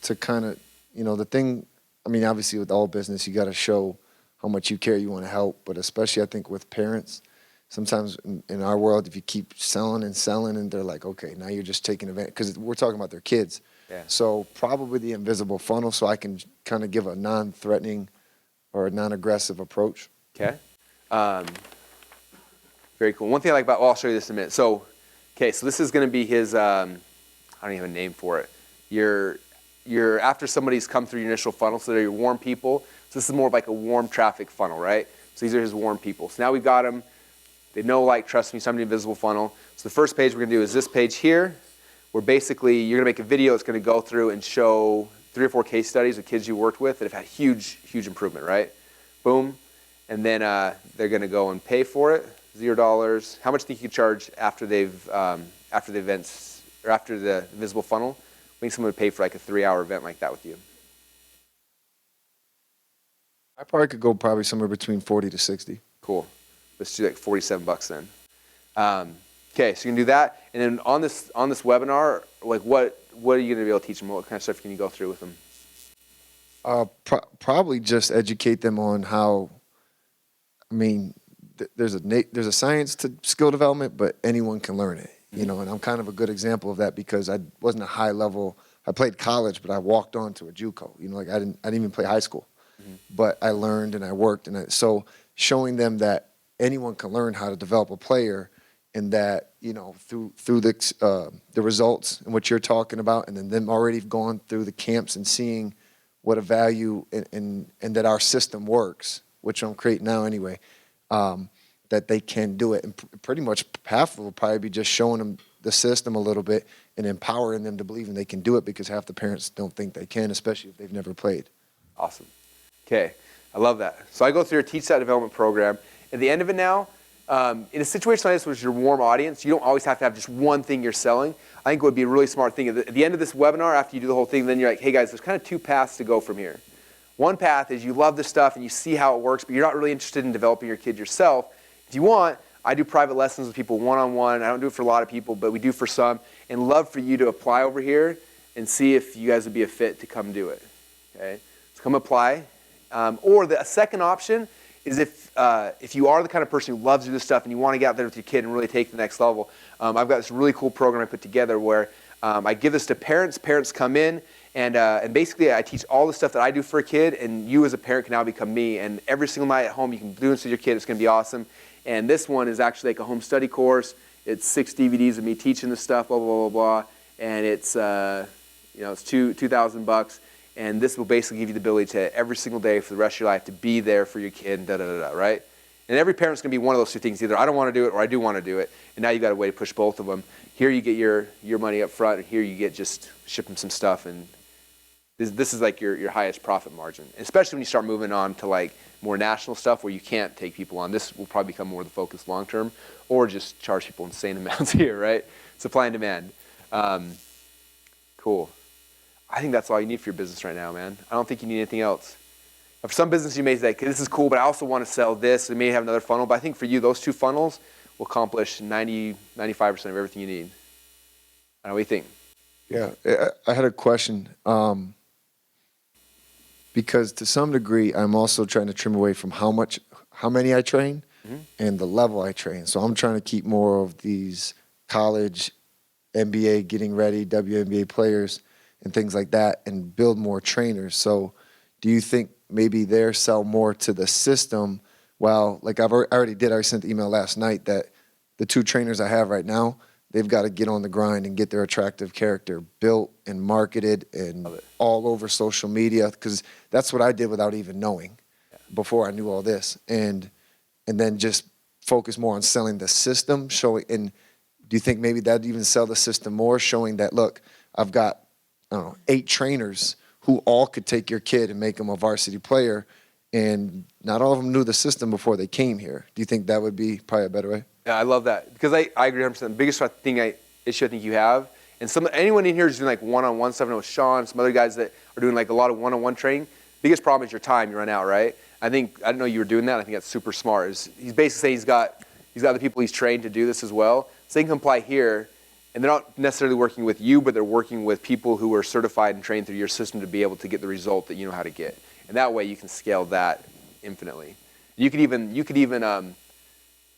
to kind of, the thing, I mean, obviously with all business, you got to show how much you care, you want to help, but especially I think with parents, sometimes in our world, if you keep selling and they're like, okay, now you're just taking advantage, because we're talking about their kids. Yeah. So probably the invisible funnel, so I can kind of give a non-threatening or a non-aggressive approach. Okay. Very cool. One thing I like about, well, I'll show you this in a minute. So, okay, so this is going to be his, I don't even have a name for it. You're after somebody's come through your initial funnel, so they're your warm people. So this is more of like a warm traffic funnel, right? So these are his warm people. So now we've got them. They know, like, trust me, so I'm the invisible funnel. So the first page we're going to do is this page here, where basically you're going to make a video that's going to go through and show 3 or 4 case studies of kids you worked with that have had huge, huge improvement, right? Boom. And then they're going to go and pay for it, $0. How much do you think you could charge after after the events, or after the invisible funnel? I think someone would pay for like a 3-hour event like that with you. I probably could go probably somewhere between 40 to 60. Cool. Let's do like $47 then. Okay, so you can do that, and then on this webinar, like what are you going to be able to teach them? What kind of stuff can you go through with them? Probably just educate them on how. I mean, there's a science to skill development, but anyone can learn it. And I'm kind of a good example of that because I wasn't a high level. I played college, but I walked on to a JUCO. Like I didn't even play high school, but I learned and I worked, so showing them that anyone can learn how to develop a player, and that through the results and what you're talking about, and then them already gone through the camps and seeing what a value and that our system works, which I'm creating now anyway. That they can do it, and pretty much half will probably be just showing them the system a little bit and empowering them to believe they can do it, because half the parents don't think they can, especially if they've never played. Awesome. Okay, I love that. So I go through a Teach That Development program. At the end of it now, in a situation like this, which is your warm audience, you don't always have to have just one thing you're selling. I think it would be a really smart thing. At the end of this webinar, after you do the whole thing, then you're like, hey guys, there's kind of 2 paths to go from here. One path is you love this stuff and you see how it works, but you're not really interested in developing your kid yourself. If you want, I do private lessons with people one-on-one. I don't do it for a lot of people, but we do for some. And love for you to apply over here and see if you guys would be a fit to come do it. Okay, so come apply. Or a second option is if you are the kind of person who loves to do this stuff and you want to get out there with your kid and really take the next level, I've got this really cool program I put together where I give this to parents. Parents come in, and basically I teach all the stuff that I do for a kid, and you as a parent can now become me. And every single night at home you can do this with your kid. It's going to be awesome. And this one is actually like a home study course. It's 6 DVDs of me teaching this stuff, blah, blah, blah, blah. And it's, it's $2,000. And this will basically give you the ability to, every single day for the rest of your life, to be there for your kid, and da-da-da-da, right? And every parent's going to be one of those 2 things. Either I don't want to do it or I do want to do it. And now you've got a way to push both of them. Here you get your money up front, and here you get just ship them some stuff. And this is like your highest profit margin, especially when you start moving on to like more national stuff where you can't take people on. This will probably become more the focus long term, or just charge people insane amounts here, right? Supply and demand. Cool. I think that's all you need for your business right now, man. I don't think you need anything else. For some business, you may say, okay, this is cool, but I also want to sell this. We may have another funnel, but I think for you, those 2 funnels will accomplish 90, 95% of everything you need. I don't know what you think. Yeah, I had a question. Because to some degree, I'm also trying to trim away from how many I train and the level I train. So I'm trying to keep more of these college, NBA, getting ready, WNBA players and things like that, and build more trainers. So do you think maybe they sell more to the system? Well, like I sent the email last night that the 2 trainers I have right now, they've got to get on the grind and get their attractive character built and marketed and all over social media, because that's what I did without even knowing before I knew all this. And then just focus more on selling the system, showing. And do you think maybe that'd even sell the system more, showing that, look, I've got, I don't know, 8 trainers who all could take your kid and make them a varsity player, and not all of them knew the system before they came here. Do you think that would be probably a better way? Yeah, I love that, because I agree 100%. The biggest issue I think you have, and anyone in here is doing like one-on-one stuff. I know Sean, some other guys that are doing like a lot of one-on-one training. Biggest problem is your time. You run out, right? I didn't know you were doing that. I think that's super smart. He's basically saying he's got the people he's trained to do this as well, so they can apply here and they're not necessarily working with you, but they're working with people who are certified and trained through your system to be able to get the result that you know how to get. And that way you can scale that infinitely. You could even,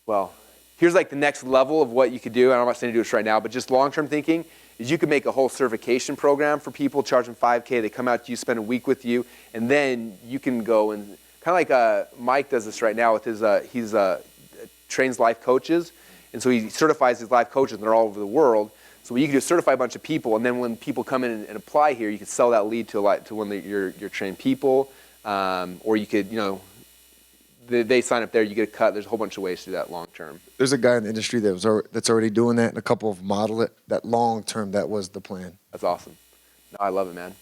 well, here's like the next level of what you could do. And I'm not saying to do this right now, but just long-term thinking is you could make a whole certification program for people, charge them $5K. They come out to you, spend a week with you, and then you can go and kind of like Mike does this right now with his, he's trains life coaches. And so he certifies his life coaches, and they're all over the world. So what you can do is certify a bunch of people, and then when people come in and apply here, you can sell that lead to one of your trained people, or you could, they sign up there, you get a cut. There's a whole bunch of ways to do that long term. There's a guy in the industry that's already doing that, and a couple have modeled it. That long term, that was the plan. That's awesome. No, I love it, man.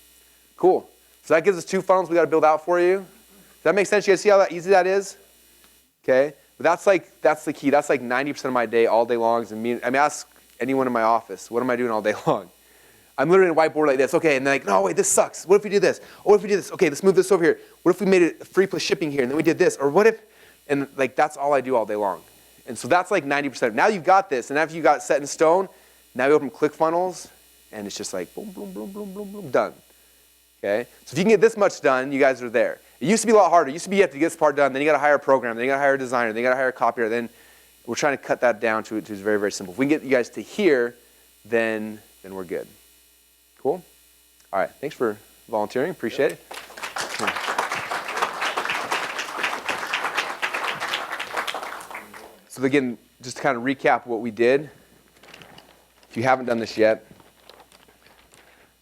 Cool. So that gives us 2 funnels we got to build out for you. Does that make sense? You guys see how easy that is? Okay. But that's the key. That's like 90% of my day, all day long. Ask anyone in my office, what am I doing all day long? I'm literally in a whiteboard like this. Okay, and they're like, no, wait, this sucks. What if we do this? Or what if we do this? Okay, let's move this over here. What if we made it free plus shipping here, and then we did this? Or what if, and like that's all I do all day long. And so that's like 90%. Now you've got this, and after you got set in stone, now you open ClickFunnels, and it's just like boom, boom, boom, boom, boom, boom, done. Okay? So if you can get this much done, you guys are there. It used to be a lot harder. It used to be you have to get this part done, then you got to hire a programmer, then you got to hire a designer, then you got to hire a copywriter. Then we're trying to cut that down to very, very simple. If we can get you guys to here, then we're good. Cool? All right. Thanks for volunteering. Appreciate it. So again, just to kind of recap what we did, if you haven't done this yet,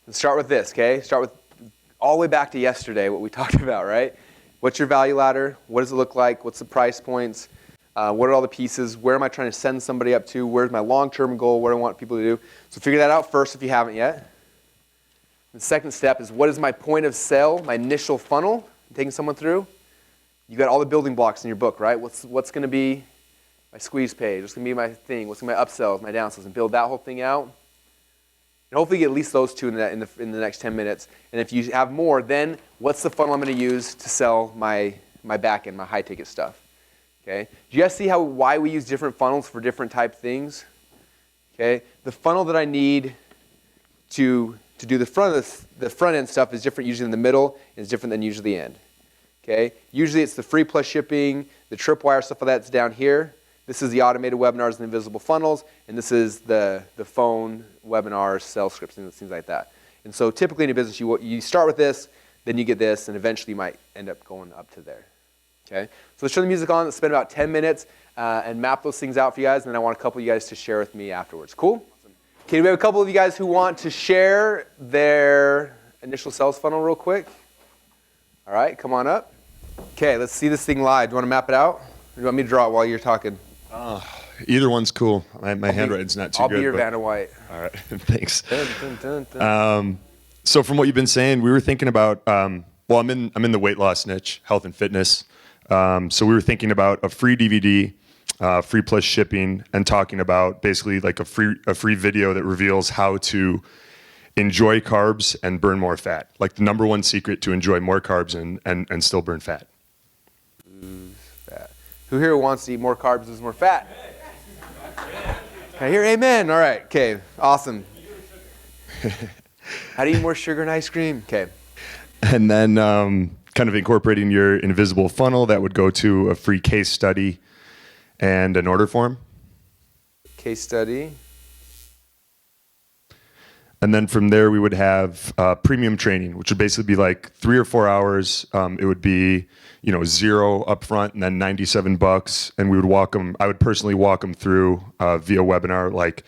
let's start with this, okay? Start with all the way back to yesterday, what we talked about, right? What's your value ladder? What does it look like? What's the price points? What are all the pieces? Where am I trying to send somebody up to? Where's my long-term goal? What do I want people to do? So figure that out first if you haven't yet. The second step is what is my point of sale, my initial funnel I'm taking someone through? You got all the building blocks in your book, right? What's going to be my squeeze page? What's going to be my thing? What's going to be my upsells, my downsells? And build that whole thing out. And hopefully get at least those 2 in the next 10 minutes. And if you have more, then what's the funnel I'm going to use to sell my back end, my high ticket stuff? Okay. Do you guys see why we use different funnels for different type things? Okay. The funnel that I need to do the front end stuff is different usually in the middle, and it's different than usually the end. Okay. Usually it's the free plus shipping, the tripwire stuff like that's down here. This is the automated webinars and invisible funnels, and this is the phone webinars, sales scripts, and things like that. And so typically in a business, you start with this, then you get this, and eventually you might end up going up to there. Okay? So let's turn the music on. Let's spend about 10 minutes and map those things out for you guys, and then I want a couple of you guys to share with me afterwards. Cool? Okay, we have a couple of you guys who want to share their initial sales funnel real quick. All right, come on up. Okay, let's see this thing live. Do you want to map it out? Or do you want me to draw it while you're talking? Either one's cool. My handwriting's not too good. I'll be your Vanna White. All right, thanks. Dun, dun, dun, dun. So from what you've been saying, we were thinking about, I'm in the weight loss niche, health and fitness. So we were thinking about a free DVD, free plus shipping, and talking about basically like a free video that reveals how to enjoy carbs and burn more fat. Like the number one secret to enjoy more carbs and still burn fat. Lose fat. Who here wants to eat more carbs, lose more fat? Can I hear amen? All right. Okay. Awesome. How to eat more sugar and ice cream? Okay. And then kind of incorporating your invisible funnel that would go to a free case study and an order form. Case study. And then from there, we would have premium training, which would basically be like 3 or 4 hours. It would be, $0 upfront and then $97. And we would I would personally walk them through via webinar, like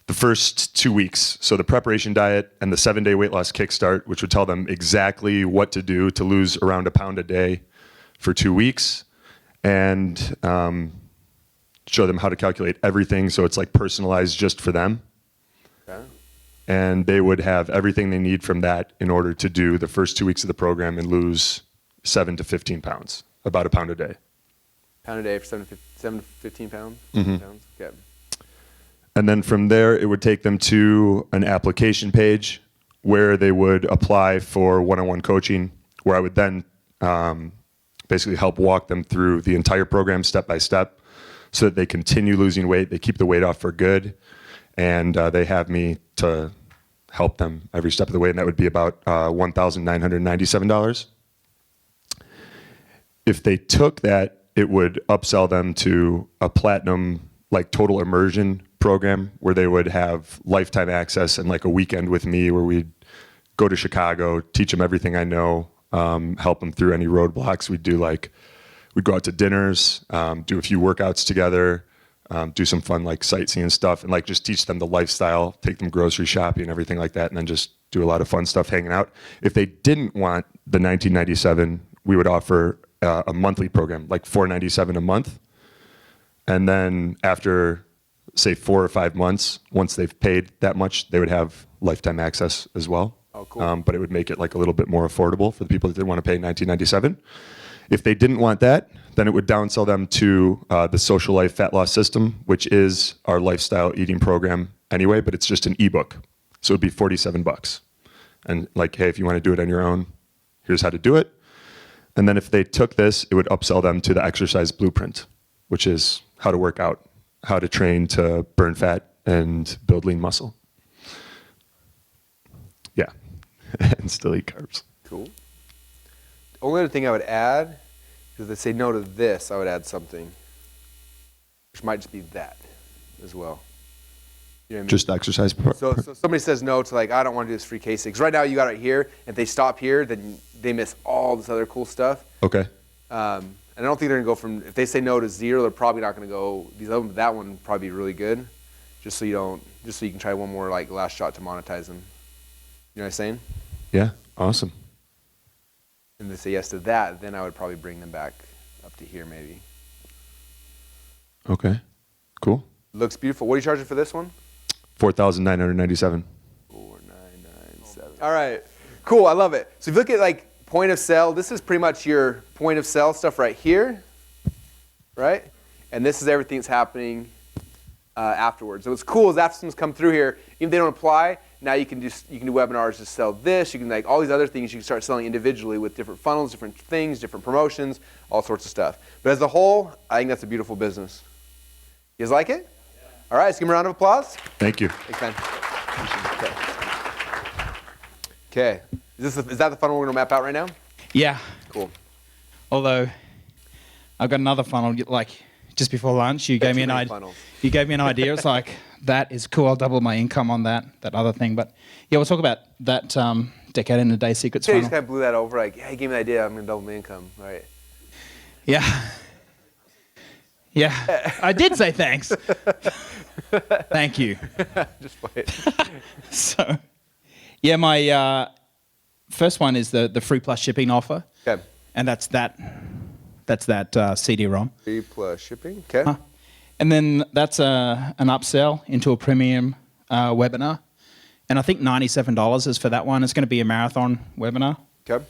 the first 2 weeks. So the preparation diet and the 7-day weight loss kickstart, which would tell them exactly what to do to lose around 1 pound a day for 2 weeks. And show them how to calculate everything. So it's like personalized just for them. Okay. And they would have everything they need from that in order to do the first 2 weeks of the program and lose 7 to 15 pounds, about 1 pound a day. Pound a day for 7 to 15 pounds? Mm-hmm. Pounds? Okay. And then from there, it would take them to an application page where they would apply for one-on-one coaching, where I would then basically help walk them through the entire program step by step so that they continue losing weight, they keep the weight off for good, and they have me to help them every step of the way, and that would be about $1,997. If they took that, it would upsell them to a platinum, like total immersion program where they would have lifetime access and like a weekend with me where we'd go to Chicago, teach them everything I know, help them through any roadblocks. We'd go out to dinners, do a few workouts together, do some fun like sightseeing stuff, and like just teach them the lifestyle, take them grocery shopping and everything like that, and then just do a lot of fun stuff hanging out. If they didn't want the $1997, we would offer a monthly program, like $497 a month. And then after, say, 4 or 5 months, once they've paid that much, they would have lifetime access as well. Oh, cool. But it would make it like a little bit more affordable for the people that didn't want to pay $1997. If they didn't want that, then it would downsell them to the Social Life Fat Loss System, which is our lifestyle eating program anyway, but it's just an ebook. So it would be $47. And like, hey, if you want to do it on your own, here's how to do it. And then if they took this, it would upsell them to the Exercise Blueprint, which is how to work out, how to train to burn fat and build lean muscle. Yeah, and still eat carbs. Cool. The only other thing I would add is if they say no to this, I would add something, which might just be that as well. You know what I mean? Just the exercise part? So somebody says no to like, I don't want to do this free case. Because right now you got it here. If they stop here, then they miss all this other cool stuff. Okay. And I don't think they're gonna go from, if they say no to 0, they're probably not gonna go, that one would probably be really good. Just so you can try one more like last shot to monetize them. You know what I'm saying? Yeah, awesome. And they say yes to that, then I would probably bring them back up to here maybe. Okay, cool. Looks beautiful. What are you charging for this one? $4,997. 4997. All right, cool. I love it. So if you look at like point of sale, this is pretty much your point of sale stuff right here, right? And this is everything that's happening afterwards. So what's cool is after someone's come through here, even if they don't apply, now you can do webinars to sell this. You can like all these other things you can start selling individually with different funnels, different things, different promotions, all sorts of stuff. But as a whole, I think that's a beautiful business. You guys like it? All right, let's give them a round of applause. Thank you. Thanks, man. Okay. Is that the funnel we're going to map out right now? Yeah. Cool. Although I've got another funnel. Like just before lunch, you gave me an idea. You gave me an idea. It's like that is cool. I'll double my income on that other thing. But yeah, we'll talk about that decade in a day secrets You funnel. just kind of blew that over. Like, yeah, he gave me the idea. I'm going to double my income. Right. Yeah. Yeah. I did say thanks. Thank you. Just play it. So, yeah, my first one is the free plus shipping offer. Okay. And that's that CD-ROM. Free plus shipping. Okay. Huh. And then that's an upsell into a premium webinar. And I think $97 is for that one. It's going to be a marathon webinar. Okay.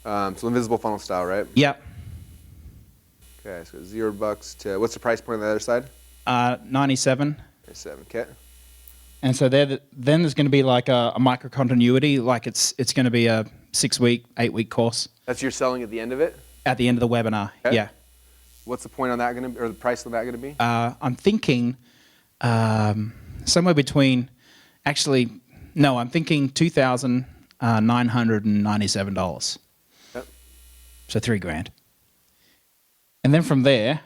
So invisible funnel style, right? Yep. Okay. So $0 to what's the price point on the other side? 97. 97. Okay. And so then there's going to be like a micro continuity, like it's going to be a 6-week, 8-week course. That's your selling at the end of it. At the end of the webinar. Okay. Yeah. What's the point on that going to be, or the price of that going to be? I'm thinking somewhere between, actually, no, I'm thinking $2,997. Yep. So $3,000. And then from there,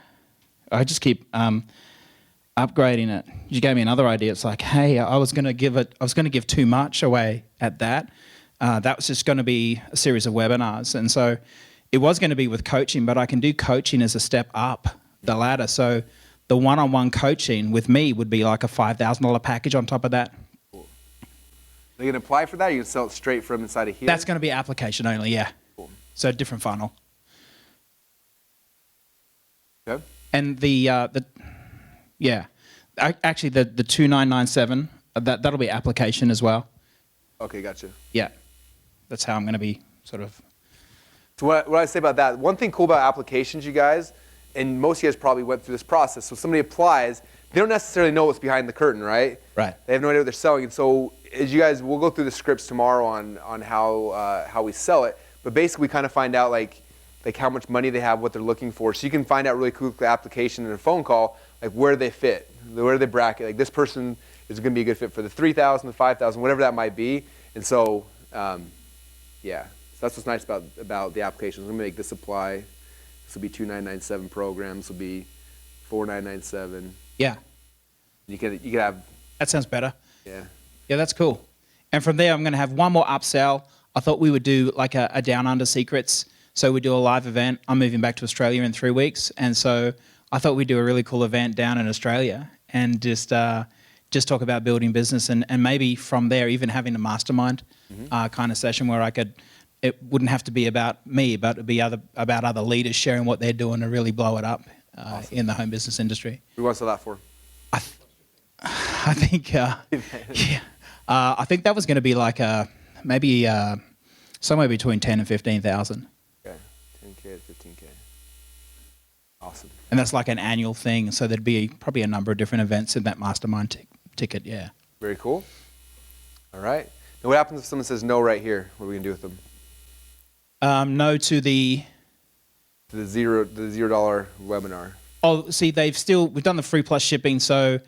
I just keep upgrading it. You gave me another idea. It's like, hey, I was going to give too much away at that. That was just going to be a series of webinars. And so it was going to be with coaching, but I can do coaching as a step up the ladder. So the one-on-one coaching with me would be like a $5,000 package on top of that. Cool. They can apply for that, or you can sell it straight from inside of here? That's going to be application only, yeah. Cool. So different funnel. Okay. And actually the 2997, that'll be application as well. Okay, gotcha. Yeah. That's how I'm going to be sort of. So what I say about that, one thing cool about applications, you guys, and most of you guys probably went through this process. So somebody applies, they don't necessarily know what's behind the curtain, right? Right. They have no idea what they're selling. And so as you guys, we'll go through the scripts tomorrow on how we sell it. But basically we kind of find out like how much money they have, what they're looking for. So you can find out really quickly application in a phone call, like where they fit, where they bracket. Like this person is going to be a good fit for the 3,000, the 5,000, whatever that might be. And so, yeah, so that's what's nice about the application. We're going to make this apply. This will be 2,997 programs. This will be 4,997. Yeah. You could have. That sounds better. Yeah. Yeah, that's cool. And from there, I'm going to have one more upsell. I thought we would do like a Down Under Secrets. So we do a live event. I'm moving back to Australia in 3 weeks. And so I thought we'd do a really cool event down in Australia and just talk about building business and maybe from there even having a mastermind kind of session where it wouldn't have to be about me, but it'd be about other leaders sharing what they're doing to really blow it up in the home business industry. Who wants to sell that for? I think, I think that was going to be like maybe somewhere between 10 and 15,000. Okay, 10K to 15K. Awesome. And that's like an annual thing, so there'd be probably a number of different events in that mastermind ticket. Yeah. Very cool. All right. Now, what happens if someone says no right here? What are we gonna do with them? No to the $0 webinar. Oh, see, we've done the free plus shipping. So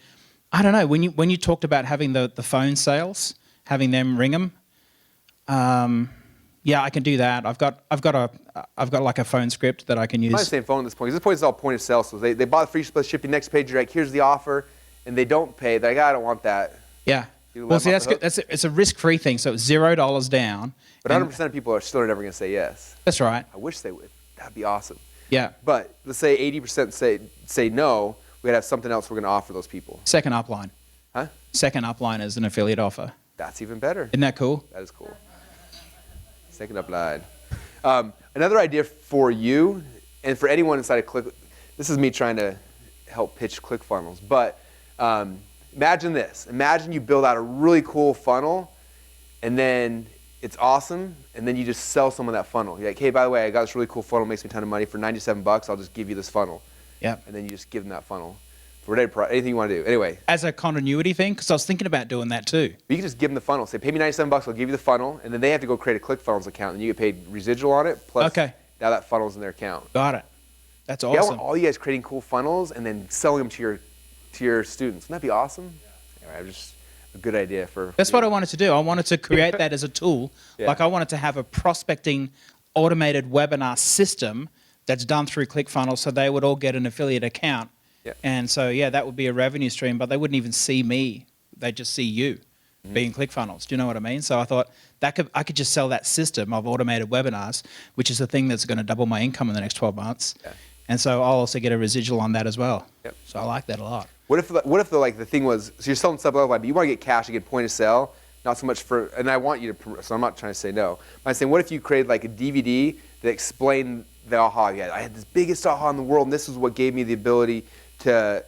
I don't know, when you talked about having the phone sales, having them ring them, yeah, I can do that. I've got like a phone script that I can use. I'm not saying phone at this point. 'Cause this point is all point of sale. So they bought the free plus shipping. Next page, you're like, here's the offer, and they don't pay. They're like, I don't want that. Yeah. You Well, let see, them that's off the good. It's a risk-free thing. So it's $0 down. But 100% of people are still never going to say yes. That's right. I wish they would. That'd be awesome. Yeah. But let's say 80% say no. We gotta have something else we're going to offer those people. Second upline. Huh? Second upline is an affiliate offer. That's even better. Isn't that cool? That is cool. Second up line. Another idea for you and for anyone inside of Click. This is me trying to help pitch ClickFunnels. But imagine this. Imagine you build out a really cool funnel, and then it's awesome, and then you just sell someone that funnel. You're like, hey, by the way, I got this really cool funnel, makes me a ton of money. For $97, I'll just give you this funnel. Yeah. And then you just give them that funnel for anything you want to do. Anyway. As a continuity thing, because I was thinking about doing that too. You can just give them the funnel. Say, pay me $97, I'll give you the funnel, and then they have to go create a ClickFunnels account, and you get paid residual on it, plus now that funnel's in their account. Got it. That's awesome. Yeah, I want all you guys creating cool funnels and then selling them to your students. Wouldn't that be awesome? Yeah. Anyway, just a good idea for. That's what I wanted to do. I wanted to create that as a tool. Yeah. Like I wanted to have a prospecting automated webinar system that's done through ClickFunnels, so they would all get an affiliate account. Yeah. And so, yeah, that would be a revenue stream, but they wouldn't even see me. They'd just see you being ClickFunnels. Do you know what I mean? So I thought I could just sell that system of automated webinars, which is the thing that's going to double my income in the next 12 months. Yeah. And so I'll also get a residual on that as well. Yep. So I like that a lot. What if the thing was, so you're selling stuff but you want to get cash, you get point of sale, not so much for, and I want you to, so I'm not trying to say no. I'm saying, what if you created like a DVD that explained the aha you had? I had this biggest aha in the world, and this is what gave me the ability to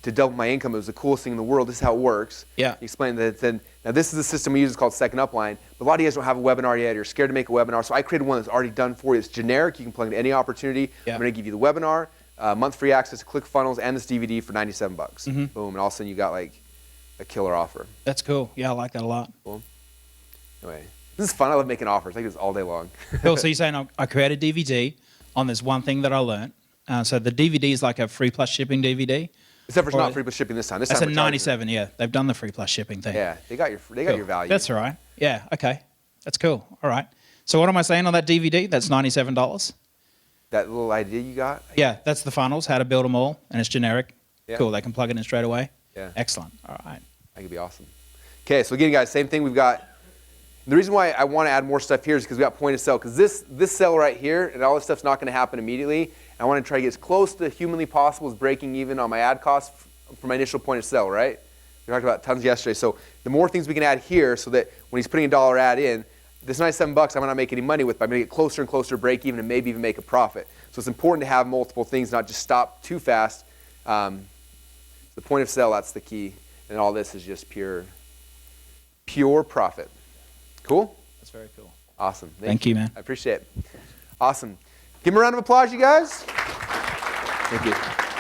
double my income. It was the coolest thing in the world. This is how it works. Yeah. You explain that. Then now this is the system we use. It's called Second Upline. But a lot of you guys don't have a webinar yet. You're scared to make a webinar. So I created one that's already done for you. It's generic. You can plug into any opportunity. Yeah. I'm going to give you the webinar, month free access to ClickFunnels, and this DVD for $97. Boom. And all of a sudden you got like a killer offer. That's cool. Yeah, I like that a lot. Cool. Anyway, this is fun. I love making offers. I do this all day long. Cool. So you're saying I created a DVD on this one thing that I learned. So the DVD is like a free plus shipping DVD. Except for it's not free plus shipping this time. That's a 97. Yeah, they've done the free plus shipping thing. Yeah, they got your value. That's all right. Yeah. Okay. That's cool. All right. So what am I saying on that DVD? That's $97. That little idea you got? Yeah, that's the funnels, how to build them all, and it's generic. Yeah. Cool. They can plug it in straight away. Yeah. Excellent. All right. That could be awesome. Okay, so again, guys, same thing. We've got. The reason why I want to add more stuff here is because we got point of sale. Because this sale right here and all this stuff's not going to happen immediately. I want to try to get as close to humanly possible as breaking even on my ad costs for my initial point of sale, right? We talked about tons yesterday. So the more things we can add here so that when he's putting a $1 ad in, this $97 I might not make any money with, but I'm going to get closer and closer to break even and maybe even make a profit. So it's important to have multiple things, not just stop too fast. The point of sale, that's the key. And all this is just pure profit. Cool? That's very cool. Awesome. Thank you, man. I appreciate it. Awesome. Give him a round of applause, you guys. Thank you.